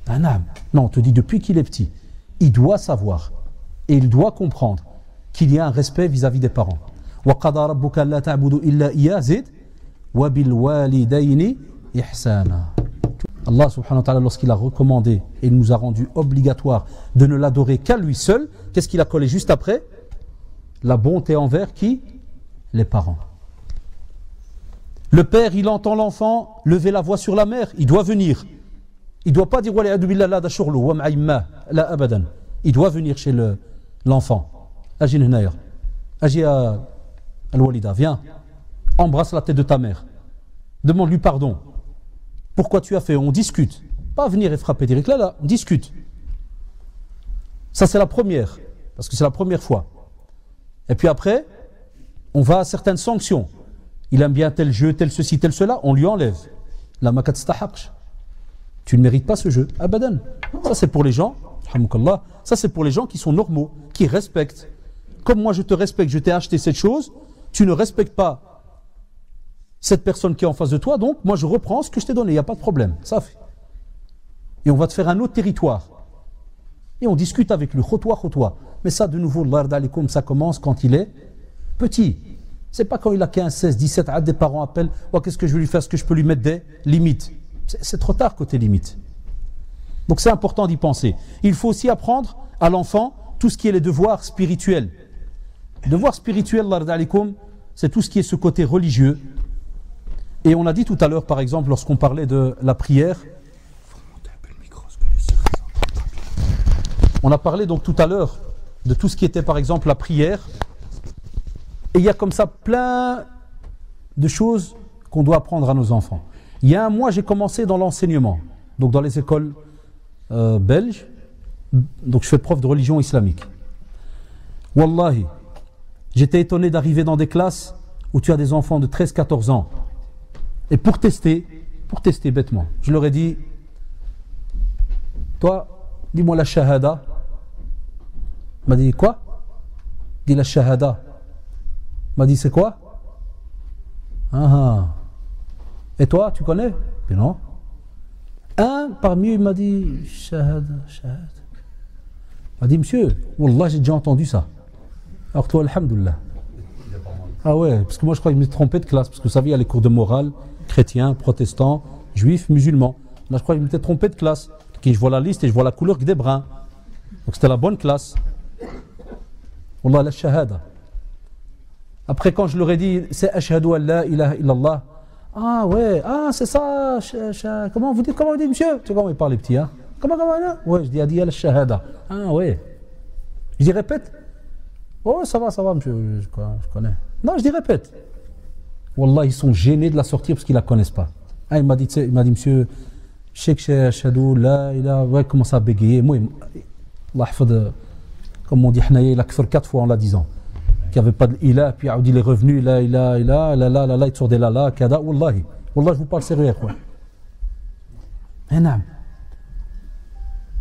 Non, on te dit depuis qu'il est petit, il doit savoir et il doit comprendre qu'il y a un respect vis-à-vis des parents. وَقَضَى رَبُّكَ أَلَّا تَعْبُدُوا إِلَّا إِيَّاهُ زِدْ وَبِالْوَالِدَيْنِ إِحْسَانًا. Allah subhanahu wa ta'ala, lorsqu'il a recommandé et il nous a rendu obligatoire de ne l'adorer qu'à lui seul, qu'est-ce qu'il a collé juste après? La bonté envers qui? Les parents. Le père, il entend l'enfant lever la voix sur la mère, il doit venir. Il ne doit pas dire il doit venir chez l'enfant. Agi al-walida, viens, embrasse la tête de ta mère. Demande-lui pardon. Pourquoi tu as fait? On discute. Pas venir et frapper direct. Là, on discute. Ça, c'est la première. Parce que c'est la première fois. Et puis après, on va à certaines sanctions. Il aime bien tel jeu, tel ceci, tel cela, on lui enlève. La makat stahaqsh. Tu ne mérites pas ce jeu. Abadan. Ça, c'est pour les gens. Ça, c'est pour les gens qui sont normaux, qui respectent. Comme moi, je te respecte, je t'ai acheté cette chose, tu ne respectes pas cette personne qui est en face de toi, donc moi je reprends ce que je t'ai donné, il n'y a pas de problème, ça fait. Et on va te faire un autre territoire. Et on discute avec lui, khotoua. Mais ça, de nouveau, ça commence quand il est petit. C'est pas quand il a 15, 16, 17, des parents appellent, oh, qu'est-ce que je vais lui faire, est-ce que je peux lui mettre des limites? C'est trop tard côté limites. Donc c'est important d'y penser. Il faut aussi apprendre à l'enfant tout ce qui est les devoirs spirituels. Devoir spirituel, c'est tout ce qui est ce côté religieux. Et on a dit tout à l'heure, par exemple, lorsqu'on parlait de la prière, on a parlé donc tout à l'heure de tout ce qui était par exemple la prière. Et il y a comme ça plein de choses qu'on doit apprendre à nos enfants. Il y a un mois, j'ai commencé dans l'enseignement, donc dans les écoles belges. Donc je fais prof de religion islamique. Wallahi, j'étais étonné d'arriver dans des classes où tu as des enfants de 13-14 ans. Et pour tester bêtement, je leur ai dit, toi, dis-moi la shahada. Il m'a dit, quoi? Dis la shahada. Il m'a dit, c'est quoi? Et toi, tu connais? Mais non. Un parmi eux, il m'a dit, shahada. Il m'a dit, monsieur, wallah, j'ai déjà entendu ça. Alors toi, alhamdoulilah. Ah ouais, parce que moi je crois qu'il m'était trompé de classe, parce que vous savez, il y a les cours de morale, chrétiens, protestants, juifs, musulmans. Là je crois qu'il m'était trompé de classe. Je vois la liste et je vois la couleur des bruns. Donc c'était la bonne classe. Wallah, la shahada. Après quand je leur ai dit, c'est ashhadu an la ilaha illallah. Ah ouais, c'est ça, comment vous dites, monsieur? Tu sais comment il parle les petits, hein? Comment là? Ouais, je dis adi la shahada. Ah ouais. Je dis répète. Oh, ça va, monsieur, je connais. Non, je dis répète. Wallah, ils sont gênés de la sortir parce qu'ils la connaissent pas. Il m'a dit, monsieur, Cheikh Shadou, là, il a commencé à bégayer. Moi, comme on dit, il a fait 4 fois en la disant. Qu'il n'y avait pas de ilah, puis il est revenu, là, il te sort des là, kada, wallahi. Wallah, je vous parle sérieux, quoi.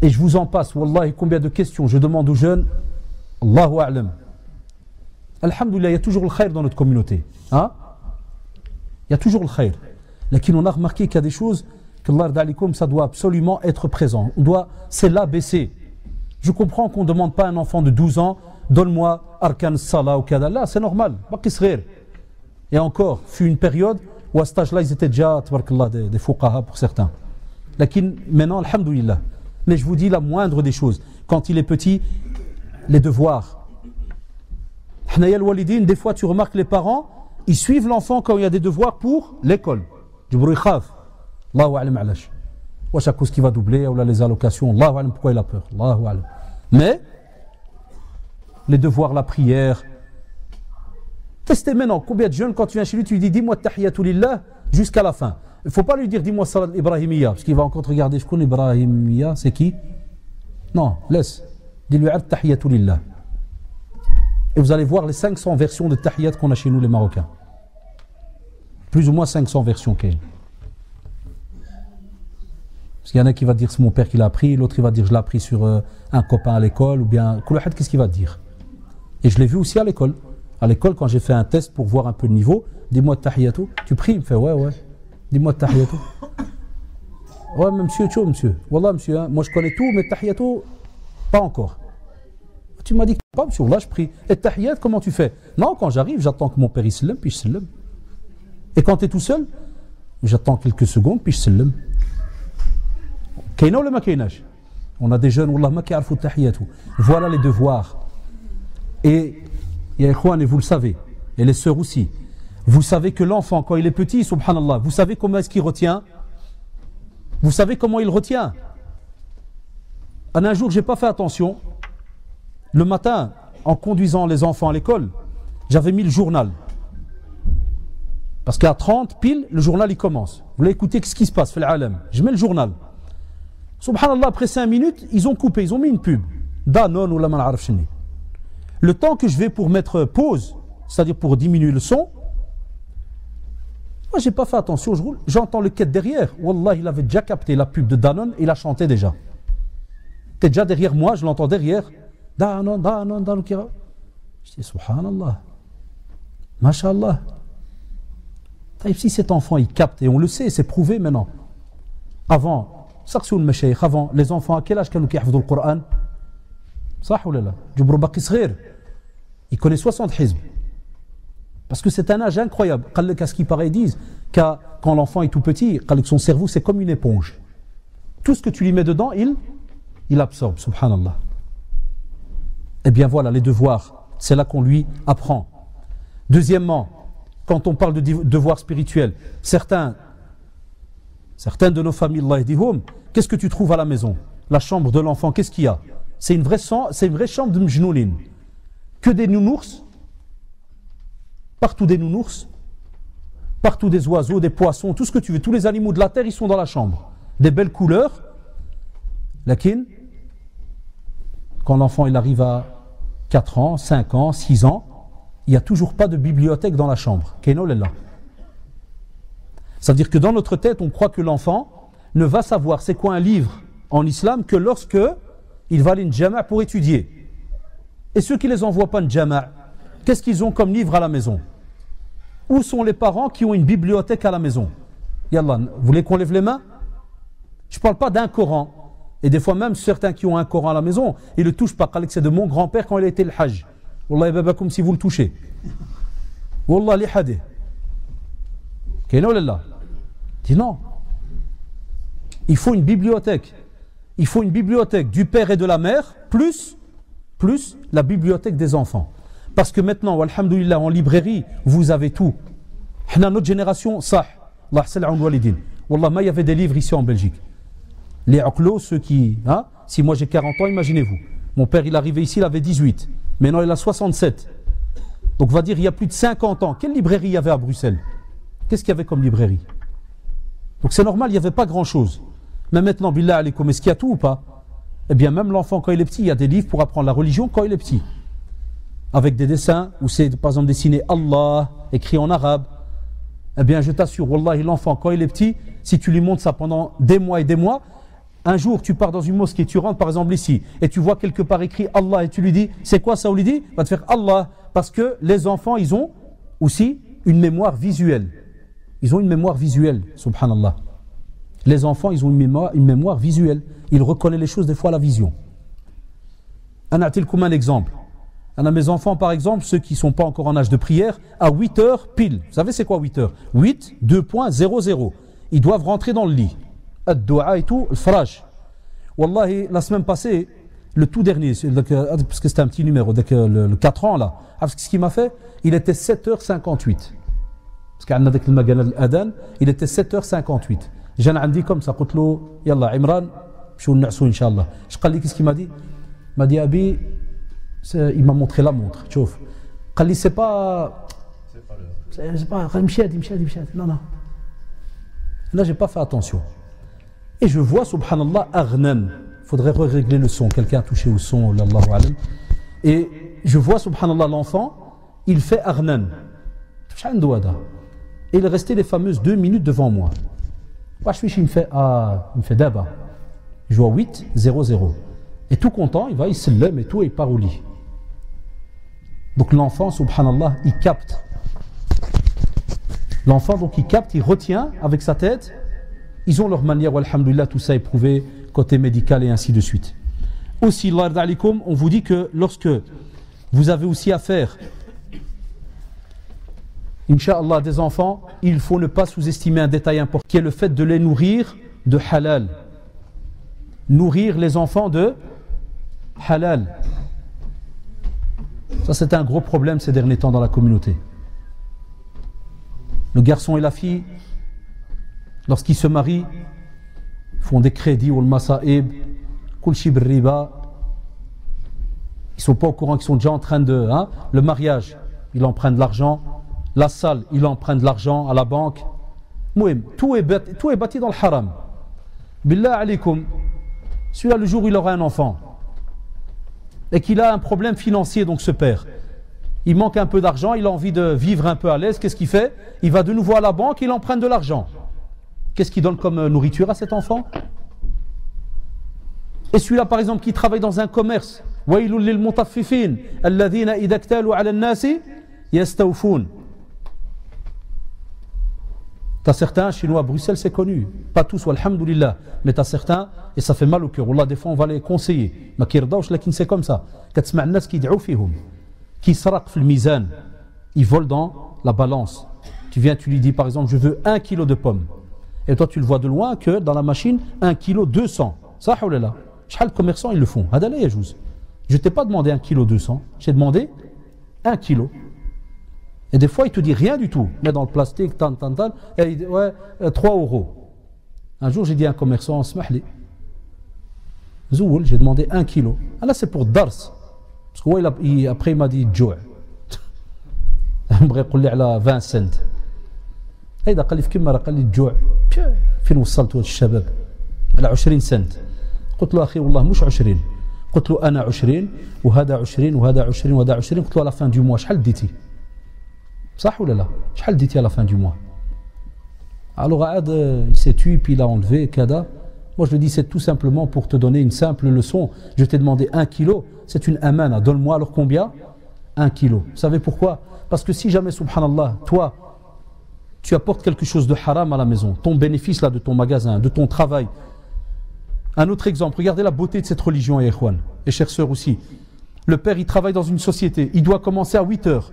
Et je vous en passe, wallahi, combien de questions je demande aux jeunes, Allahu a'lam. Alhamdoulilah, il y a toujours le khair dans notre communauté. Hein? Il y a toujours le khair. Mais on a remarqué qu'il y a des choses que ça doit absolument être présent. C'est l'ABC. Je comprends qu'on ne demande pas à un enfant de 12 ans, donne-moi arkan salah ou kada. Là, c'est normal. Et encore, fut une période où à cet âge-là, ils étaient déjà des fuqaha pour certains. Maintenant, alhamdoulilah. Mais je vous dis la moindre des choses. Quand il est petit, les devoirs. Des fois, tu remarques les parents, ils suivent l'enfant quand il y a des devoirs pour l'école. Du bruit khaf. Allahu a'lam alash. Ou chaque chose qui va doubler, ou les allocations. Allahu a'lam pourquoi il a peur. Allahu a'lam. Mais, les devoirs, la prière. Testez maintenant. Combien de jeunes, quand tu viens chez lui, tu lui dis, dis-moi tahiyatou lillah jusqu'à la fin. Il ne faut pas lui dire, dis-moi salat ibrahimiyya. Parce qu'il va encore te regarder, je connais ibrahimiyya, c'est qui? Non, laisse. Dis-lui tahiyatou lillah. Et vous allez voir les 500 versions de tahiyat qu'on a chez nous les Marocains. Plus ou moins 500 versions qu'il y a. Parce qu'il y en a qui va dire c'est mon père qui l'a appris, l'autre il va dire je l'ai appris sur un copain à l'école, ou bien qu'est-ce qu'il va dire. Et je l'ai vu aussi à l'école. À l'école, quand j'ai fait un test pour voir un peu le niveau, dis-moi tahiyatou, tu pries, il me fait ouais. Dis-moi tahiyatou. Ouais, monsieur, tu vois, monsieur. Wallah, monsieur, hein, moi je connais tout, mais tahiyato, pas encore. Tu m'as dit que pas, monsieur, là je prie. Et tahiyat, comment tu fais? Non, quand j'arrive, j'attends que mon père il sallam, puis je sallam. Et quand tu es tout seul, j'attends quelques secondes, puis je sallam. Kaina ou le makainaj? On a des jeunes, wallah, ma ki'arfou tahiyatu. Voilà les devoirs. Et, ya ikhwan, et vous le savez, et les sœurs aussi, vous savez que l'enfant, quand il est petit, subhanallah, vous savez comment est-ce qu'il retient? Vous savez comment il retient? Un jour, j'ai pas fait attention. Le matin, en conduisant les enfants à l'école, j'avais mis le journal. Parce qu'à 30 pile, le journal il commence. Vous voulez écouter ce qui se passe, fait l'alam. Je mets le journal. Subhanallah, après 5 minutes, ils ont coupé, ils ont mis une pub. Danone ou la man'araf chenni. Le temps que je vais pour mettre pause, c'est-à-dire pour diminuer le son, moi j'ai pas fait attention, je roule, j'entends le quête derrière. Wallah, il avait déjà capté la pub de Danone et il a chanté déjà. T'es déjà derrière moi, je l'entends derrière. Danone, Danone, Danone. Je dis subhanallah. Masha'Allah. Si cet enfant il capte, et on le sait, c'est prouvé maintenant. Avant, avant, les enfants à quel âge qu'ils ont le Coran? Ça ou là? Ils connaissent 60 hizb. Parce que c'est un âge incroyable. À ce qui paraît, ils disent que quand l'enfant est tout petit, son cerveau c'est comme une éponge. Tout ce que tu lui mets dedans, il absorbe, subhanallah. Eh bien voilà, les devoirs, c'est là qu'on lui apprend. Deuxièmement, quand on parle de devoirs spirituels, certains de nos familles, Allah yahdihum, qu'est-ce que tu trouves à la maison? La chambre de l'enfant, qu'est-ce qu'il y a? C'est une vraie chambre de mjnounine. Que des nounours, partout des nounours, partout des oiseaux, des poissons, tout ce que tu veux, tous les animaux de la terre, ils sont dans la chambre. Des belles couleurs. Lakin, quand l'enfant il arrive à 4 ans, 5 ans, 6 ans, il n'y a toujours pas de bibliothèque dans la chambre. Ça veut dire que dans notre tête, on croit que l'enfant ne va savoir c'est quoi un livre en islam que lorsque il va aller en jama' pour étudier. Et ceux qui ne les envoient pas en jama', qu'est-ce qu'ils ont comme livre à la maison? Où sont les parents qui ont une bibliothèque à la maison? Yallah, vous voulez qu'on lève les mains? Je ne parle pas d'un Coran. Et des fois même, certains qui ont un Coran à la maison, ils ne le touchent pas. C'est de mon grand-père quand il était le Hajj. Wallah babakoum si vous le touchez. Wallah li hadé. Kéno lillah. Dis non. Il faut une bibliothèque. Il faut une bibliothèque du père et de la mère, plus la bibliothèque des enfants. Parce que maintenant, alhamdoulilah, en librairie, vous avez tout. Notre génération, sah. Allah sal'aoun walidin. Wallah, il y avait des livres ici en Belgique. Les Oklo, ceux qui... Hein, si moi j'ai 40 ans, imaginez-vous. Mon père, il est arrivé ici, il avait 18. Maintenant, il a 67. Donc, on va dire, il y a plus de 50 ans. Quelle librairie il y avait à Bruxelles? Qu'est-ce qu'il y avait comme librairie? Donc, c'est normal, il n'y avait pas grand-chose. Mais maintenant, billah alaykoum, est-ce qu'il y a tout ou pas? Eh bien, même l'enfant, quand il est petit, il y a des livres pour apprendre la religion quand il est petit. Avec des dessins où c'est, par exemple, dessiné Allah, écrit en arabe. Eh bien, je t'assure, wallahi, l'enfant, quand il est petit, si tu lui montres ça pendant des mois et des mois, un jour, tu pars dans une mosquée, tu rentres par exemple ici, et tu vois quelque part écrit Allah, et tu lui dis, c'est quoi ça, on lui dit? Va te faire Allah, parce que les enfants, ils ont aussi une mémoire visuelle. Ils ont une mémoire visuelle, subhanallah. Les enfants, ils ont une mémoire visuelle. Ils reconnaissent les choses des fois à la vision. Anatil-koum un exemple. Mes enfants, par exemple, ceux qui ne sont pas encore en âge de prière, à 8 heures pile. Vous savez c'est quoi 8 heures? 8, 2.00. Ils doivent rentrer dans le lit. Ad-doua et tout, le faraj. Wallahi, la semaine passée, le tout dernier, parce que c'était un petit numéro, le 4 ans là, ce qu'il m'a fait, il était 7h58. Parce qu'il y a le magasin Adan, il était 7h58. J'ai dit comme ça, قلت له يلا عمران شو نعسو إن شاء الله. Qu'est-ce qu'il m'a dit? Il m'a dit Abi, il m'a montré la montre. Tu vois. قال لي c'est pas مشات. Non. Là, j'ai pas fait attention. Et je vois, subhanallah, Arnan. Il faudrait régler le son. Quelqu'un a touché au son, Allahu alam. Et je vois, subhanallah, l'enfant, il fait Arnan. Et il est resté les fameuses 2 minutes devant moi. Il me fait d'aba. Je vois 8-0-0. Et tout content, il se lève et tout, et il part au lit. Donc l'enfant, subhanallah, il capte. L'enfant, donc, il capte, il retient avec sa tête. ils ont leur manière, alhamdoulilah, tout ça est prouvé, côté médical et ainsi de suite. Aussi, on vous dit que lorsque vous avez aussi affaire, Inch'Allah, des enfants, il faut ne pas sous-estimer un détail important, qui est le fait de les nourrir de halal. Nourrir les enfants de halal. Ça, c'est un gros problème ces derniers temps dans la communauté. Le garçon et la fille, lorsqu'ils se marient, font des crédits ou le masa'ib, kulshi bil riba. Ils ne sont pas au courant qu'ils sont déjà en train de... le mariage, il emprunte de l'argent. La salle, il emprunte de l'argent à la banque. Tout est bâti dans le haram. Billah alaykoum, celui-là, le jour où il aura un enfant et qu'il a un problème financier, donc ce père, il manque un peu d'argent, il a envie de vivre un peu à l'aise, qu'est-ce qu'il fait? Il va de nouveau à la banque, il emprunte de l'argent. Qu'est-ce qu'il donne comme nourriture à cet enfant? Et celui-là, par exemple, qui travaille dans un commerce, wailul lil mutaffifin alladhina idha iktalu ala an-nasi yastawfun. T'as certains, chez nous à Bruxelles, c'est connu. Pas tous, alhamdoulilah. Mais t'as certains, et ça fait mal au cœur. Wallah, des fois, on va les conseiller. Ma kirdawch, lakin c'est comme ça. Katsma' an-nas ki yad'ou fihum. Qui saraq fil mizan. Ils volent dans la balance. Tu viens, tu lui dis, par exemple, je veux 1 kilo de pommes. Et toi, tu le vois de loin que dans la machine, 1 kilo 200. Ça, hawlala. Chahal commerçants, ils le font. Hadala yajouz. Je t'ai pas demandé 1 kilo 200. J'ai demandé 1 kilo. Et des fois, il te dit rien du tout. Mais dans le plastique, et il dit, ouais, 3 euros. Un jour, j'ai dit à un commerçant, smahli. Zououl, j'ai demandé 1 kilo. Ah là, c'est pour Dars. Parce que ouais, après, il m'a dit, Joua. Il m'a dit, 20 cents. هيدا قال لي في كم مرة قال لي الجوع فين وصلت الشباب على 20 سنت قلت له أخي والله مش 20 قلت له أنا 20 وهذا 20 وهذا 20 وهذا 20 قلت له على fin du mois شحال ديتي صح ولا لا شحال ديتي à la fin du mois alors عاد il s'est tué puis il a enlevé كذا moi je lui dis c'est tout simplement pour te donner une simple leçon je t'ai demandé 1 kilo c'est une amana donne-moi alors combien 1 kilo vous savez pourquoi parce que si jamais subhanallah toi tu apportes quelque chose de haram à la maison, ton bénéfice là de ton magasin, de ton travail. Un autre exemple, regardez la beauté de cette religion, et chères sœurs aussi. Le père, il travaille dans une société, il doit commencer à 8 heures.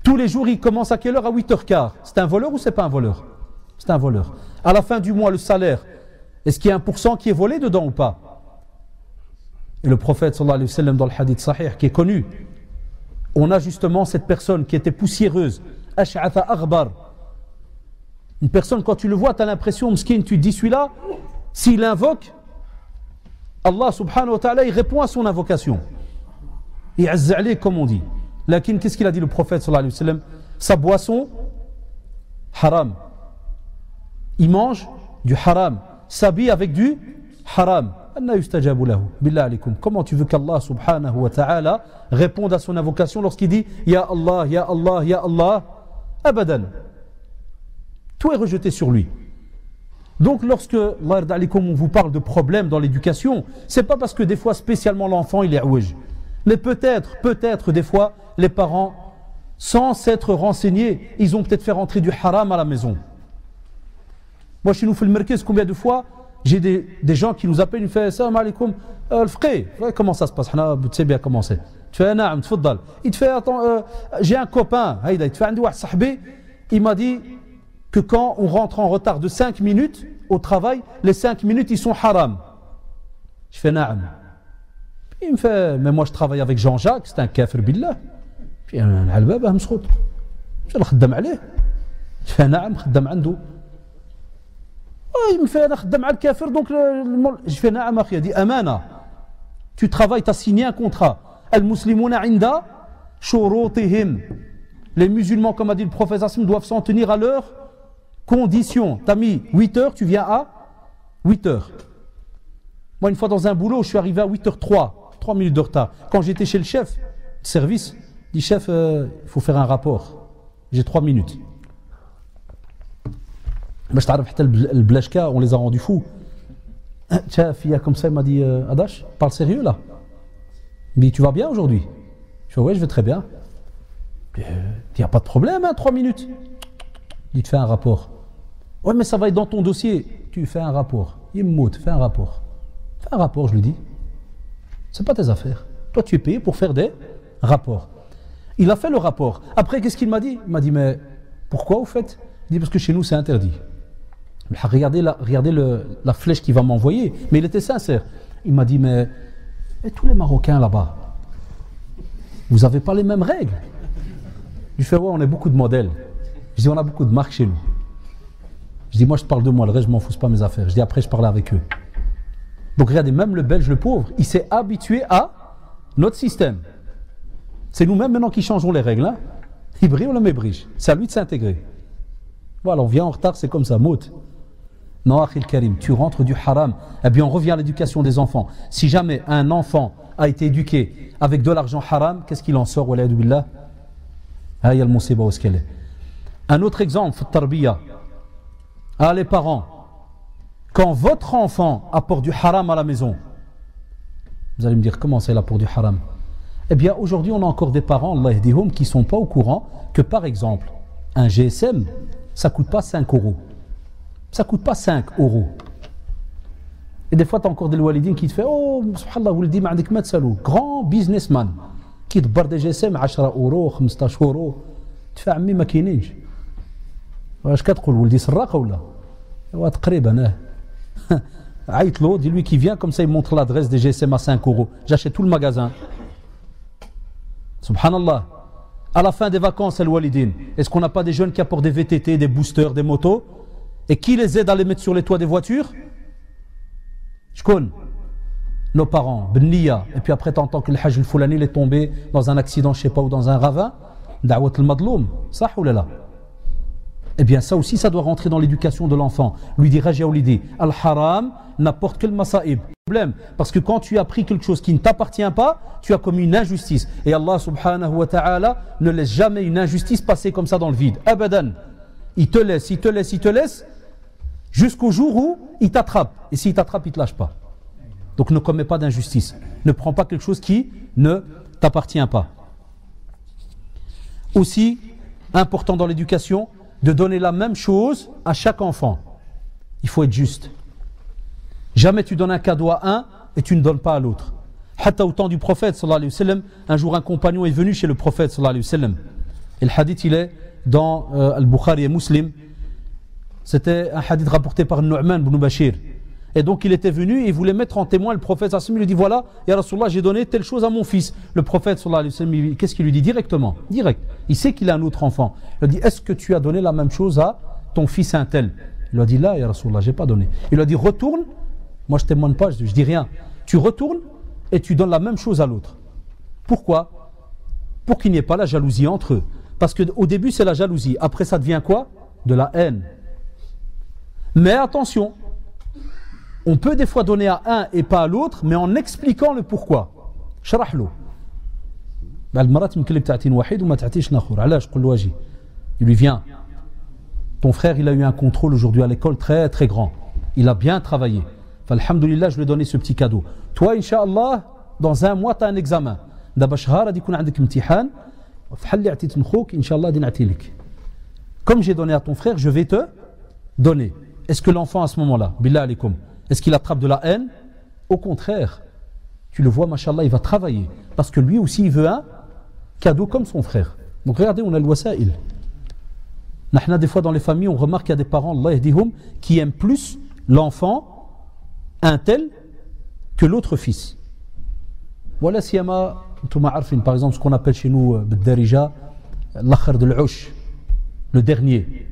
Tous les jours, il commence à quelle heure? À 8h15. C'est un voleur ou c'est pas un voleur? C'est un voleur. À la fin du mois, le salaire, est-ce qu'il y a 1% qui est volé dedans ou pas? Et le prophète, sallallahu alayhi wa sallam, dans le hadith sahih, qui est connu, on a justement cette personne qui était poussiéreuse, ash'atha aghbar. Une personne, quand tu le vois, tu as l'impression, mskin, tu te dis celui-là, s'il invoque, Allah subhanahu wa ta'ala, il répond à son invocation. Il azza'alik, comme on dit. Lakin, qu'est-ce qu'il a dit le prophète sallallahu alayhi wa sallam? Sa boisson, haram. Il mange du haram. S'habille avec du haram. Anna yustajabu lahu. Billah alaykum. Comment tu veux qu'Allah subhanahu wa ta'ala réponde à son invocation lorsqu'il dit Ya Allah, Ya Allah, Ya Allah? Abadan. Tout est rejeté sur lui. Donc lorsque, on vous parle de problèmes dans l'éducation, c'est pas parce que des fois spécialement l'enfant il est ouij. Mais peut-être des fois les parents, sans s'être renseignés, ils ont peut-être fait rentrer du haram à la maison. Moi chez nous, fait le merkez, combien de fois j'ai des gens qui nous appellent, ils me disent Salam alaikum, comment ça se passe? Tu sais bien comment c'est. Tu fais naam, tfaddal. Il te fait attends, j'ai un copain, il te fait un douah sahbi, il m'a dit que quand on rentre en retard de 5 minutes au travail, les 5 minutes ils sont haram. Je fais na'am. Puis il me fait, mais moi je travaille avec Jean-Jacques, c'est un kafir billah. Puis الباب مسخوط. Je le خدام عليه. Je fais na'am, خدام عنده. Il me fait, أنا خدام على الكافر donc je fais na'am أخي, il dit amana. Tu travailles, tu as signé un contrat. المسلمون عند شروطهم. Les musulmans, comme a dit le prophète, doivent s'en tenir à leurs conditions. Tu as mis 8 heures, tu viens à 8 heures. Moi, une fois dans un boulot, je suis arrivé à 8h03, 3 minutes de retard. Quand j'étais chez le chef de service, il dit chef, il faut faire un rapport. J'ai 3 minutes. Le blashka, on les a rendus fous. Chef, il y a comme ça, il m'a dit Adash, parle sérieux là. Il me dit tu vas bien aujourd'hui? Je fais ouais, je vais très bien. Il n'y a pas de problème, hein, 3 minutes. Il te fait un rapport. Ouais, mais ça va être dans ton dossier. tu fais un rapport. Yemmout, fais un rapport. Fais un rapport, je lui dis. C'est pas tes affaires. Toi, tu es payé pour faire des rapports. Il a fait le rapport. Après, qu'est-ce qu'il m'a dit? Il m'a dit, mais pourquoi au fait? Il dit, parce que chez nous, c'est interdit. Regardez la flèche qu'il va m'envoyer. Mais il était sincère. Il m'a dit, mais et tous les Marocains là-bas, vous n'avez pas les mêmes règles? Je fais, ouais, on a beaucoup de modèles. Je dis, on a beaucoup de marques chez nous. Je dis, moi, je te parle de moi, le reste, je m'en fous, c'est pas mes affaires. Je dis, après, je parlais avec eux. Donc, regardez, même le Belge, le pauvre, il s'est habitué à notre système. C'est nous-mêmes maintenant qui changeons les règles. Hein. Il brille, on le mébrige. C'est à lui de s'intégrer. Voilà, on vient en retard, c'est comme ça, mout. Non, Akhil Karim, tu rentres du haram. Eh bien, on revient à l'éducation des enfants. Si jamais un enfant a été éduqué avec de l'argent haram, qu'est-ce qu'il en sort? Wala'adu billah. Ah, il y a le monsiba où est-ce qu'elle est. Un autre exemple, tarbiya. Ah, les parents. Quand votre enfant apporte du haram à la maison, vous allez me dire, comment c'est là pour du haram? Eh bien, aujourd'hui, on a encore des parents, Allah yahdihum, qui ne sont pas au courant que, par exemple, un GSM, ça ne coûte pas 5 €. Ça ne coûte pas 5 €. Et des fois, tu as encore des walidines qui te font, oh, subhanallah, vous le dites, ma'adik matsalou, grand businessman, qui te barre des GSM, 10 €, 15 €. Tu fais, ammi, ma kinij. واش كتقول ولدي سراقه ولا هو تقريبا عيط له dis-lui qui vient comme ça il montre l'adresse des GSM à 5 €. J'achète tout le magasin. Subhanallah. À la fin des vacances, al-walidin, est-ce qu'on n'a pas des jeunes qui apportent des VTT, des boosters, des motos? Et qui les aide à les mettre sur les toits des voitures? Je connais. Nos parents, Bennia. Et puis après, tu entends que le Hajj al-Foulani il est tombé dans un accident, je sais pas, ou dans un ravin. Da'wat al-Madloum. Ça ou là? Eh bien, ça aussi, ça doit rentrer dans l'éducation de l'enfant. Lui dire, Rajaoulidi, al-haram n'apporte que le masa'ib. Problème. Parce que quand tu as pris quelque chose qui ne t'appartient pas, tu as commis une injustice. Et Allah subhanahu wa ta'ala ne laisse jamais une injustice passer comme ça dans le vide. Abadan. Il te laisse, jusqu'au jour où il t'attrape. Et s'il t'attrape, il ne te lâche pas. Donc ne commets pas d'injustice. Ne prends pas quelque chose qui ne t'appartient pas. Aussi, important dans l'éducation, de donner la même chose à chaque enfant. Il faut être juste. Jamais tu donnes un cadeau à un et tu ne donnes pas à l'autre. Hatta au temps du prophète sallallahu alayhi wa sallam, un jour un compagnon est venu chez le prophète sallallahu alayhi wa sallam. Et le hadith il est dans Al-Bukhari et Muslim. C'était un hadith rapporté par Nu'man ibn Bashir. Et donc il était venu et il voulait mettre en témoin le prophète sallallahu alayhi wa sallam. Il lui dit voilà, ya Rasulullah, j'ai donné telle chose à mon fils. Le prophète sallallahu alayhi wa sallam, qu'est-ce qu'il lui dit directement? Direct. Il sait qu'il a un autre enfant. Il lui dit est-ce que tu as donné la même chose à ton fils un tel? Il lui a dit là, ya Rasulullah, j'ai pas donné. Il lui a dit retourne. Moi je témoigne pas, je dis rien. Tu retournes et tu donnes la même chose à l'autre. Pourquoi? Pour qu'il n'y ait pas la jalousie entre eux. Parce qu'au début c'est la jalousie. Après ça devient quoi? De la haine. Mais attention. On peut des fois donner à un et pas à l'autre, mais en expliquant le pourquoi. شرح له. المرات يمكن لك تعطيني واحد وما تعطيش ناخر. علاش؟ قول له اجي. Il lui vient. Ton frère, il a eu un contrôle aujourd'hui à l'école très très grand. Il a bien travaillé. Alhamdulillah, je lui ai donné ce petit cadeau. Toi, Inch'Allah, dans un mois, tu as un examen. دابا شهر غادي يكون عندك امتحان. فحال اللي عطيت نخوك إن شاء الله غادي نعطي لك. Comme j'ai donné à ton frère, je vais te donner. Est-ce que l'enfant à ce moment-là, billah alaykoum, est-ce qu'il attrape de la haine? Au contraire, tu le vois, mashallah, il va travailler. Parce que lui aussi, il veut un cadeau comme son frère. Donc regardez, on a le wasa'il. Nahna, des fois dans les familles, on remarque qu'il y a des parents, Allah yahdihum, qui aiment plus l'enfant, un tel, que l'autre fils. Voilà siyama, par exemple, ce qu'on appelle chez nous, B'darija, l'akhar de l'ush, le dernier.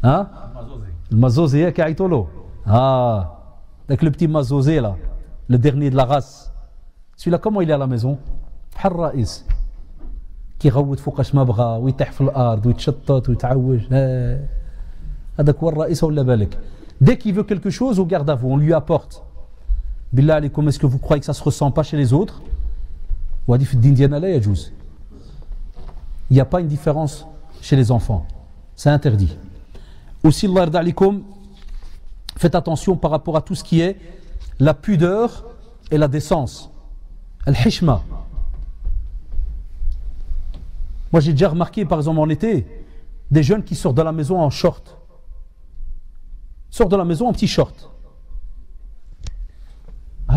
Hein? Le mazozé, qui a été là. Ah, avec le petit mazozé là, le dernier de la race. Celui-là, comment il est à la maison? Harraïs. Qui raout foukash mabra, ou il t'aif l'ard, ou il t'chattat, ou il t'aouj. Adak ou Harraïs ou la balek. Dès qu'il veut quelque chose, au garde à vous, on lui apporte. Billah alaykoum, est-ce que vous croyez que ça ne se ressent pas chez les autres? Wadi fi dindiana la yajouz. Il n'y a pas une différence chez les enfants. C'est interdit. Aussi, Allah yarda alaykoum, faites attention par rapport à tout ce qui est la pudeur et la décence. Al-hishma. Moi j'ai déjà remarqué par exemple en été des jeunes qui sortent de la maison en short. sort de la maison en petit short. Il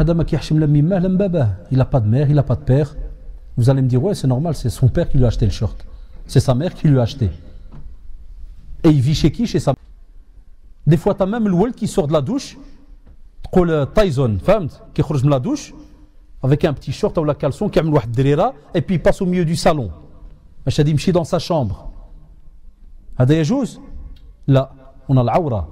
n'a pas de mère, il n'a pas de père. Vous allez me dire, ouais, c'est normal, c'est son père qui lui a acheté le short. C'est sa mère qui lui a acheté. Et il vit chez qui? Chez sa mère. Des fois, tu as même le Walt qui sort de la douche, Tyson, qui sort de la douche, avec un petit short ou la caleçon, qui a mis et puis il passe au milieu du salon. Il dit, dans sa chambre. هذا يجوز؟ Là, on a l'aura.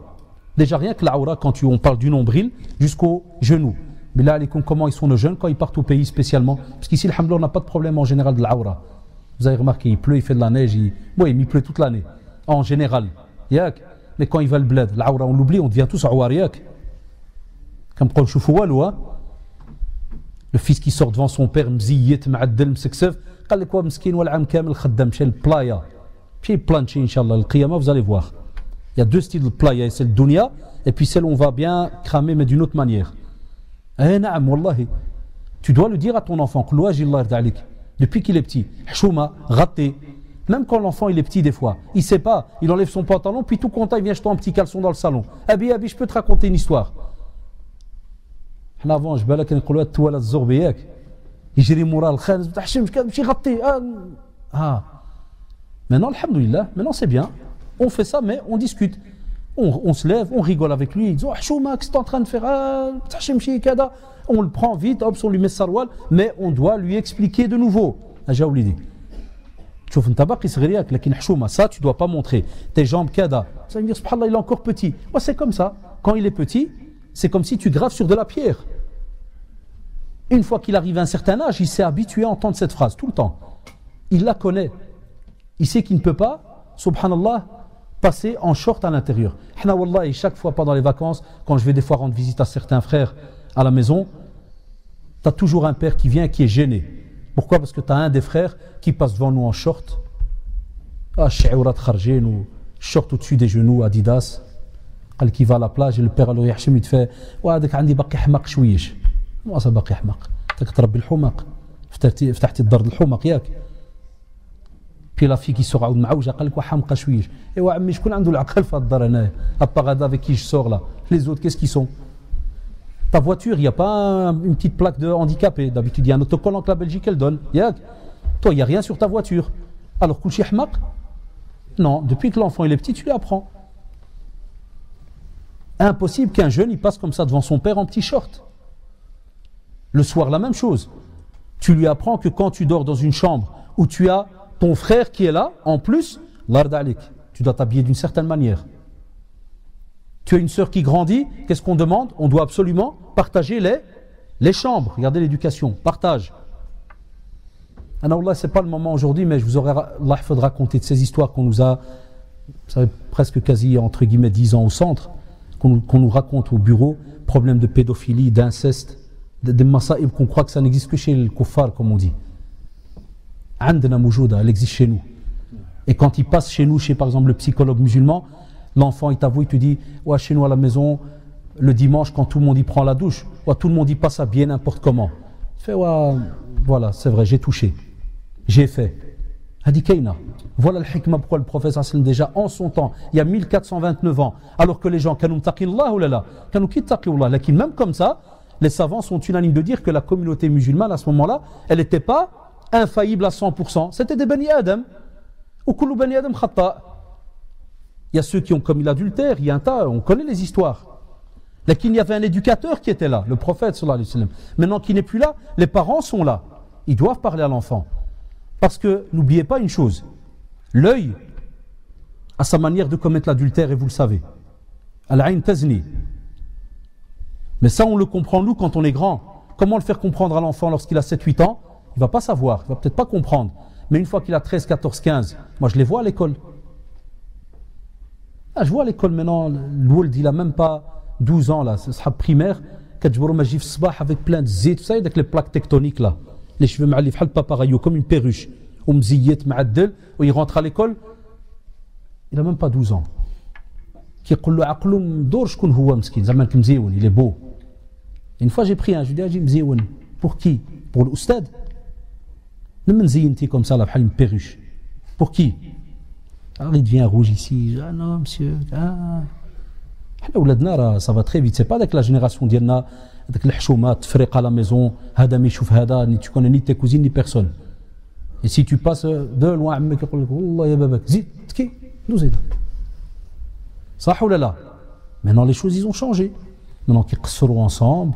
Déjà rien que l'aura, quand on parle du nombril jusqu'au genou. Mais là, comment ils sont nos jeunes quand ils partent au pays spécialement? Parce qu'ici, alhamdoulilah, on n'a pas de problème en général de l'aura. Vous avez remarqué, il pleut, il fait de la neige, il pleut toute l'année. En général. Mais quand il va le bled, l'aura, on l'oublie, on devient tous awariak. Comme quand on voit le fils qui sort devant son père, mziyet, ma'addel, mseksef, قال لك مسكين والعام كامل خدام مشى البلايا مشي plancher inchallah القيامة vous allez voir. Il y a deux styles de playa, c'est le dunya et puis celle où on va bien cramer mais d'une autre manière. نعم والله. Tu dois le dire à ton enfant depuis qu'il est petit, chouma, raté. Même quand l'enfant il est petit des fois, il sait pas, il enlève son pantalon puis tout content il vient jeter un petit caleçon dans le salon. Abi je peux te raconter une histoire. Avant je بالك نقولوا التوالة الزغبي ياك يجري مورا الخانز بتاع الشمس كان مشي يغطي Maintenant alhamdoulilah, maintenant c'est bien. On fait ça mais on discute. On se lève, on rigole avec lui, il dit Chouma, qu'est-ce que tu es en train de faire? On le prend vite, hop, on lui met sarwal, mais on doit lui expliquer de nouveau. J'ai oublié. Tu vois, ça tu dois pas montrer. Tes jambes kada. Ça veut dire subhanallah, il est encore petit. Ouais, c'est comme ça. Quand il est petit, c'est comme si tu graves sur de la pierre. Une fois qu'il arrive à un certain âge, il s'est habitué à entendre cette phrase tout le temps. Il la connaît. Il sait qu'il ne peut pas, subhanallah, passer en short à l'intérieur. Et chaque fois pendant les vacances, quand je vais des fois rendre visite à certains frères à la maison, tu as toujours un père qui vient qui est gêné. Pourquoi? Parce que tu as un des frères qui passe devant nous en short. Short au-dessus des genoux, Adidas. Qui va à la plage et le père alors il te fait moi ça باقي حماق انت كتربي الحماق فتحتي الدار الحماق ياك بي لا في كي سوغ عاود معوجه قال لك حمقه شويش ايوا عمي شكون عنده العقل في الدار هنايا ابا غادا avec qui je sors là les autres qu'est-ce qu'ils sont ta voiture il y a pas une petite plaque de handicapé d'habitude il y a un autocollant que la Belgique elle donne ياك toi il y a rien sur ta voiture alors كل شيء حماق non depuis que l'enfant il est petit tu lui apprends. Impossible qu'un jeune il passe comme ça devant son père en petit short. Le soir, la même chose. Tu lui apprends que quand tu dors dans une chambre où tu as ton frère qui est là, en plus, tu dois t'habiller d'une certaine manière. Tu as une sœur qui grandit, qu'est-ce qu'on demande? On doit absolument partager les chambres. Regardez l'éducation, partage. Ce n'est pas le moment aujourd'hui, mais je vous aurais raconter de ces histoires qu'on nous a, ça fait presque quasi entre guillemets 10 ans au centre, qu'on nous raconte au bureau, problème de pédophilie, d'inceste. Des masaïb qu'on croit que ça n'existe que chez le kuffar comme on dit. Andna moujouda, elle existe chez nous. Et quand il passe chez nous, chez par exemple le psychologue musulman, l'enfant il t'avoue, il te dit ouais, chez nous à la maison, le dimanche quand tout le monde y prend la douche, ouais, tout le monde y passe habillé n'importe comment. Il fait ouais, voilà, c'est vrai, j'ai touché, j'ai fait. Hadi Kaina. Voilà le hikmah pourquoi le prophète sallam déjà en son temps, il y a 1429 ans, alors que les gens kanu mtaqillah ou là, kanu kittaqillah, lakin même comme ça, les savants sont unanimes de dire que la communauté musulmane à ce moment-là, elle n'était pas infaillible à 100%. C'était des Bani Adam. Ou kullu Bani Adam khata. Il y a ceux qui ont commis l'adultère, il y a un tas, on connaît les histoires. Là, il y avait un éducateur qui était là, le prophète sallallahu alayhi wa sallam. Maintenant qu'il n'est plus là, les parents sont là. Ils doivent parler à l'enfant. Parce que n'oubliez pas une chose, l'œil a sa manière de commettre l'adultère et vous le savez. Al-ayn tazni. Mais ça, on le comprend, nous, quand on est grand. Comment le faire comprendre à l'enfant lorsqu'il a 7-8 ans? Il ne va pas savoir, il ne va peut-être pas comprendre. Mais une fois qu'il a 13, 14, 15, moi je les vois à l'école. Je vois à l'école maintenant, l'Ould, il n'a même pas 12 ans, là, ce sera primaire. Avec plein de zét, vous savez, avec les plaques tectoniques, là. Les cheveux ma'alif, paparayo, comme une perruche. Ou il rentre à l'école, il n'a même pas 12 ans. Il est beau. Une fois j'ai pris un, je lui ai dit pour qui? Pour l'oustad? Ne me ziyinti comme ça, une perruche. Pour qui? Alors il devient rouge ici. Ah non, monsieur. Ah. Ça va très vite. C'est pas avec la génération d'Yana, avec les choumat, frère à la maison, Hadami Chouf Hada, tu connais ni tes cousines ni personne. Et si tu passes de loin, Allah ya babak, zid, tki, nous aide. Ça ou là. Maintenant les choses ils ont changé. Maintenant qu'ils seront ensemble,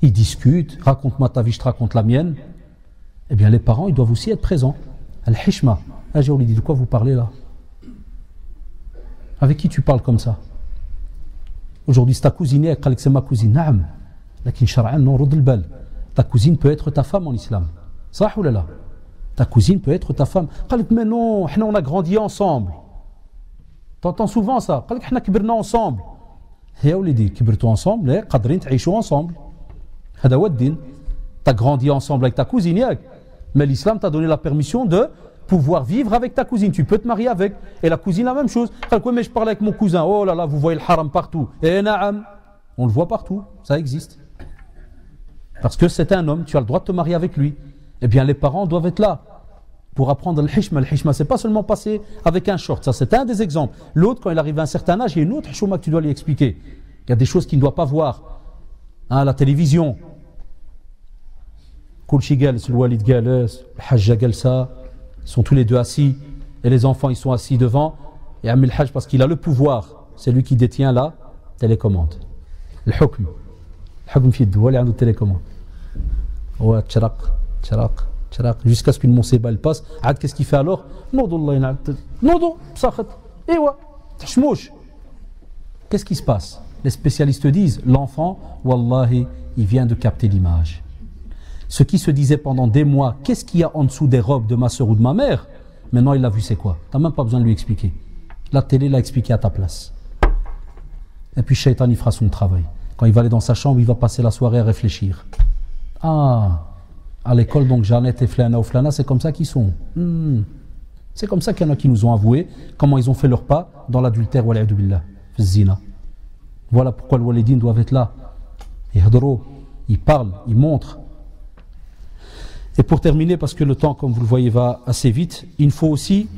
ils discutent, raconte-moi ta vie, je te raconte la mienne. Eh bien les parents ils doivent aussi être présents. Al-Hishma. J'ai oublié de quoi vous parlez là. Avec qui tu parles comme ça? Aujourd'hui, c'est ta cousine, elle dit que c'est ma cousine. Naam. Lakin shar'an, non, rud al-bal. Ta cousine peut être ta femme en islam. Ça ou là? Ta cousine peut être ta femme. Elle dit mais non, on a grandi ensemble. T'entends souvent ça. Elle dit qu'on a grandi ensemble. Et on lui dit, كبرتوا ensemble, mais قادرين تعيشوا ensemble. هذا هو الدين. T'as grandi ensemble avec ta cousine, mais l'islam t'a donné la permission de pouvoir vivre avec ta cousine. Tu peux te marier avec. Et la cousine, la même chose. Mais je parle avec mon cousin. Oh là là, vous voyez le haram partout. Et naam, on le voit partout. Ça existe. Parce que c'est un homme, tu as le droit de te marier avec lui. Eh bien, les parents doivent être là pour apprendre le hishma. Le hishma, c'est pas seulement passer avec un short. Ça, c'est un des exemples. L'autre, quand il arrive à un certain âge, il y a une autre hishma que tu dois lui expliquer. Il y a des choses qu'il ne doit pas voir. Hein, la télévision. Kulchi Gals, le Walid Gals, le Hajja Galsa. Ils sont tous les deux assis et les enfants ils sont assis devant et Amil Hajj parce qu'il a le pouvoir, c'est lui qui détient la télécommande. Le hukm fi yadou, il a une télécommande. Ouais, tcharaq, jusqu'à ce qu'une monseba elle passe. Ad qu'est-ce qu'il fait alors? Nodo, psakhat. Et ouais, tchmouch. Qu'est-ce qui se passe? Les spécialistes disent l'enfant, wallahi, il vient de capter l'image. Ce qui se disait pendant des mois, qu'est-ce qu'il y a en dessous des robes de ma soeur ou de ma mère? Maintenant, il a vu c'est quoi. Tu n'as même pas besoin de lui expliquer. La télé l'a expliqué à ta place. Et puis, Shaitan, il fera son travail. Quand il va aller dans sa chambre, il va passer la soirée à réfléchir. Ah, à l'école, donc, Jeannette et Flana ou Flana, c'est comme ça qu'ils sont. C'est comme ça qu'il y en a qui nous ont avoué comment ils ont fait leur pas dans l'adultère, wal'iyadu billah, zina. Voilà pourquoi les walidines doivent être là. Ils parlent, ils montrent. Et pour terminer, parce que le temps, comme vous le voyez, va assez vite, il faut aussi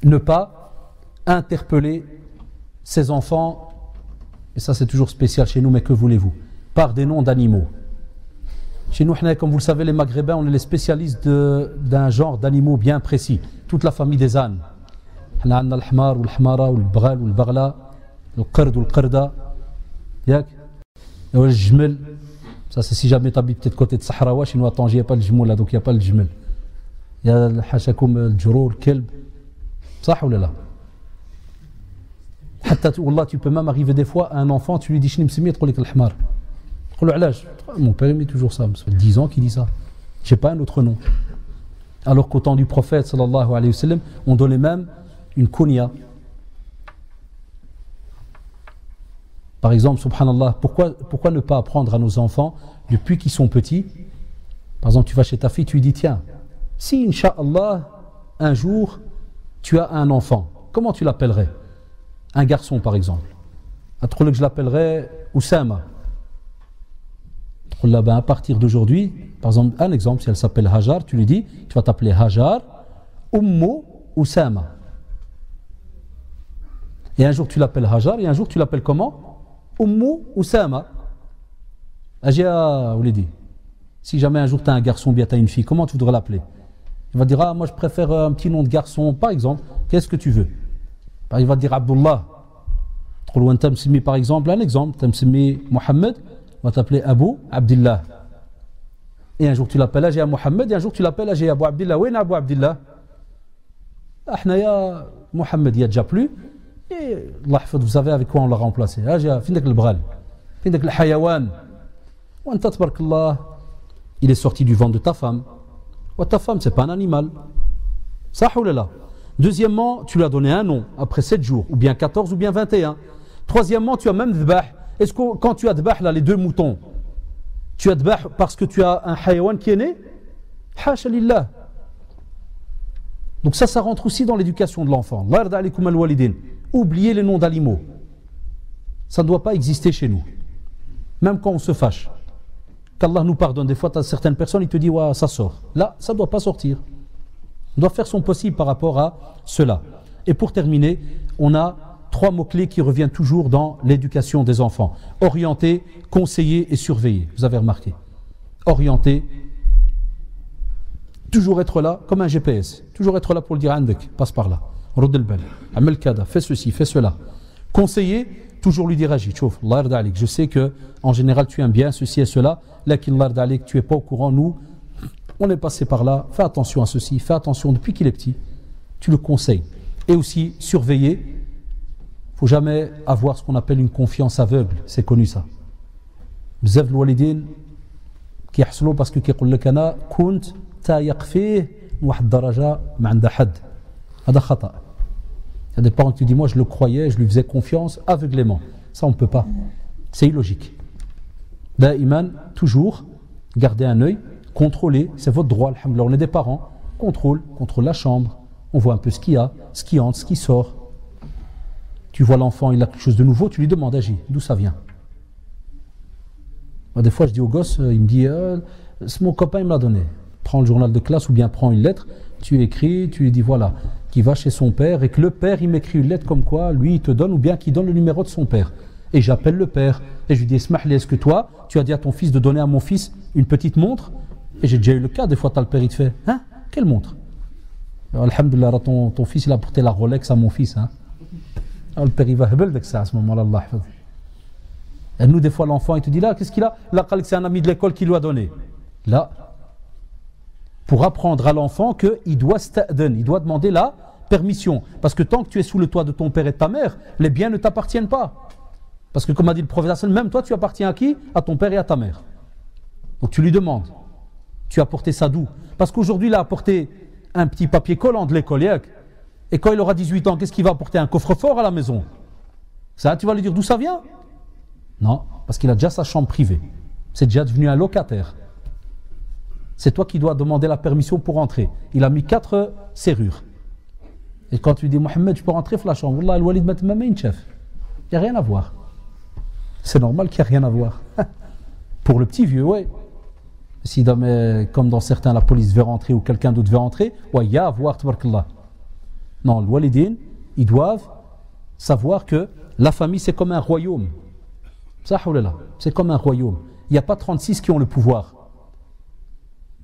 ne pas interpeller ses enfants, et ça c'est toujours spécial chez nous, mais que voulez-vous, par des noms d'animaux. Chez nous, comme vous le savez, les Maghrébins, on est les spécialistes d'un genre d'animaux bien précis. Toute la famille des ânes. On a le hmar, ou le hmara, ou le bghal, ou le baghla, le qard ou le qarda, et le jmel. Ça, c'est si jamais tu habites peut-être côté de Sahraoua, chez nous à Tanger, il n'y a pas le jmoul, là, donc il n'y a pas le jmel. Il y a le hashakoum, le djourou, le kelb. Ça ou là? Tu peux même arriver des fois à un enfant, tu lui dis, Shnim Simi, tu lui dis le hmar. Tu lui dis, mon père, il met toujours ça. Ça fait 10 ans qu'il dit ça. Je n'ai pas un autre nom. Alors qu'au temps du prophète, sallallahu alayhi wa sallam, on donnait même une kunya. Par exemple, subhanallah, pourquoi ne pas apprendre à nos enfants, depuis qu'ils sont petits, par exemple, tu vas chez ta fille, tu lui dis, tiens, si, incha'Allah, un jour, tu as un enfant, comment tu l'appellerais? Un garçon, par exemple. Que je l'appellerais Oussama. À partir d'aujourd'hui, par exemple, un exemple, si elle s'appelle Hajar, tu lui dis, tu vas t'appeler Hajar, Ummu Oussama. Et un jour, tu l'appelles Hajar, et un jour, tu l'appelles comment? Ummu Oussama. Ajia, vous l'avez dit. Si jamais un jour tu as un garçon, bien tu as une fille, comment tu voudrais l'appeler? Il va dire, ah, moi je préfère un petit nom de garçon, par exemple, qu'est-ce que tu veux? Il va dire Abdullah. Par exemple, un exemple, tu m'appelles Mohamed, on va t'appeler Abu Abdillah. Et un jour tu l'appelles Ajia Mohamed, et un jour tu l'appelles Ajia Abu Abdillah. Où est Abu Abdillah? Ahnaya Mohamed, il n'y a déjà plus. Et Allah, vous savez avec quoi on l'a remplacé. Findak le bral, findak le hayawan. Il est sorti du ventre de ta femme. Ta femme, c'est pas un animal. Ça ou là. Deuxièmement, tu lui as donné un nom après 7 jours, ou bien 14, ou bien 21. Troisièmement, tu as même dhbah. Est-ce que quand tu as dhbah, là, les 2 moutons, tu as dhbah parce que tu as un hayawan qui est né? Hasha lillah. Donc ça rentre aussi dans l'éducation de l'enfant. Oubliez les noms d'animaux. Ça ne doit pas exister chez nous. Même quand on se fâche. Qu'Allah nous pardonne. Des fois, tu as certaines personnes, ils te disent, ouais, ça sort. Là, ça ne doit pas sortir. On doit faire son possible par rapport à cela. Et pour terminer, on a 3 mots-clés qui reviennent toujours dans l'éducation des enfants. Orienter, conseiller et surveiller. Vous avez remarqué. Orienter, toujours être là comme un GPS. Toujours être là pour le dire Andek, passe par là. Roud el-Bal, Amel Kada, fais ceci, fais cela. Conseiller, toujours lui dire agis. Chouf, Allah yarda alik. Je sais que en général tu aimes bien ceci et cela. Lakin Allah yarda alik, tu n'es pas au courant. Nous, on est passé par là. Fais attention à ceci, fais attention depuis qu'il est petit. Tu le conseilles. Et aussi surveiller. Il ne faut jamais avoir ce qu'on appelle une confiance aveugle. C'est connu ça. Bzaf l'walidin qui yahslu parce que كيقول لك أنا كنت تايق فيه واحد الدرجة ما عندها حد. هذا خطأ. Il y a des parents qui disent moi je le croyais, je lui faisais confiance aveuglément. Ça on ne peut pas. C'est illogique. Da'iman, toujours garder un œil, contrôler, c'est votre droit. Alhamdoulilah, on est des parents. Contrôle la chambre. On voit un peu ce qu'il y a, ce qui entre, ce qui sort. Tu vois l'enfant, il a quelque chose de nouveau, tu lui demandes, agis, d'où ça vient? Moi, des fois, je dis au gosse, il me dit, c'est mon copain, il me l'a donné. Prends le journal de classe ou bien prends une lettre, tu écris, tu lui dis, voilà, qu'il va chez son père et que le père, il m'écrit une lettre comme quoi, lui, il te donne ou bien qu'il donne le numéro de son père. Et j'appelle le père et je lui dis, Esmahli, est-ce que toi, tu as dit à ton fils de donner à mon fils une petite montre? Et j'ai déjà eu le cas, des fois, tu as le père, il te fait, hein, quelle montre? Alhamdulillah, ton fils, il a porté la Rolex à mon fils, hein. Alors, le père, il va hebel avec ça à ce moment-là, Allah. Et nous, des fois, l'enfant, il te dit là, qu'est-ce qu'il a? Là, c'est un ami de l'école qui lui a donné. Là, pour apprendre à l'enfant qu'il doit sta'den, il doit demander la permission. Parce que tant que tu es sous le toit de ton père et de ta mère, les biens ne t'appartiennent pas. Parce que, comme a dit le prophète, même toi, tu appartiens à qui? À ton père et à ta mère. Donc, tu lui demandes. Tu as apporté ça d'où? Parce qu'aujourd'hui, il a apporté un petit papier collant de l'école. Et quand il aura 18 ans, qu'est-ce qu'il va apporter? Un coffre-fort à la maison. Ça, tu vas lui dire d'où ça vient? Non, parce qu'il a déjà sa chambre privée. C'est déjà devenu un locataire. C'est toi qui dois demander la permission pour entrer. Il a mis 4 serrures. Et quand tu dis Mohamed, je peux rentrer dans la chambre. Wallah, al-Walid matmamain chef. Il n'y a rien à voir. C'est normal qu'il n'y a rien à voir. Pour le petit vieux, oui. Si comme dans certains, la police veut rentrer ou quelqu'un d'autre veut rentrer, ouais, il y a à voir, tabarakallah. Non, les walidin, ils doivent savoir que la famille, c'est comme un royaume. C'est comme un royaume. Il n'y a pas 36 qui ont le pouvoir.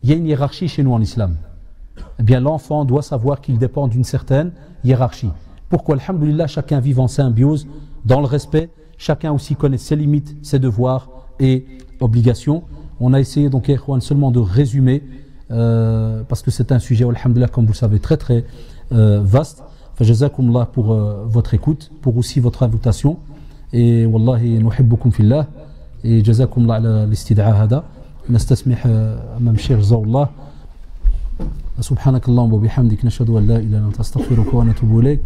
Il y a une hiérarchie chez nous en islam. Eh bien, l'enfant doit savoir qu'il dépend d'une certaine hiérarchie. Pourquoi, alhamdoulilah, chacun vit en symbiose, dans le respect, chacun aussi connaît ses limites, ses devoirs et obligations. On a essayé donc, seulement de résumer, parce que c'est un sujet, alhamdoulilah, comme vous le savez, très très vaste. Jazakumullah pour votre écoute, pour aussi votre invitation. Et wallahi, nuhibbukum fillah. Et jazakumullah ala l'istida'a hada. نستسمح أمام الشيخ جزاه الله سبحانك اللهم وبحمدك نشهد أن لا إله إلا أنت نستغفرك ونتوب إليك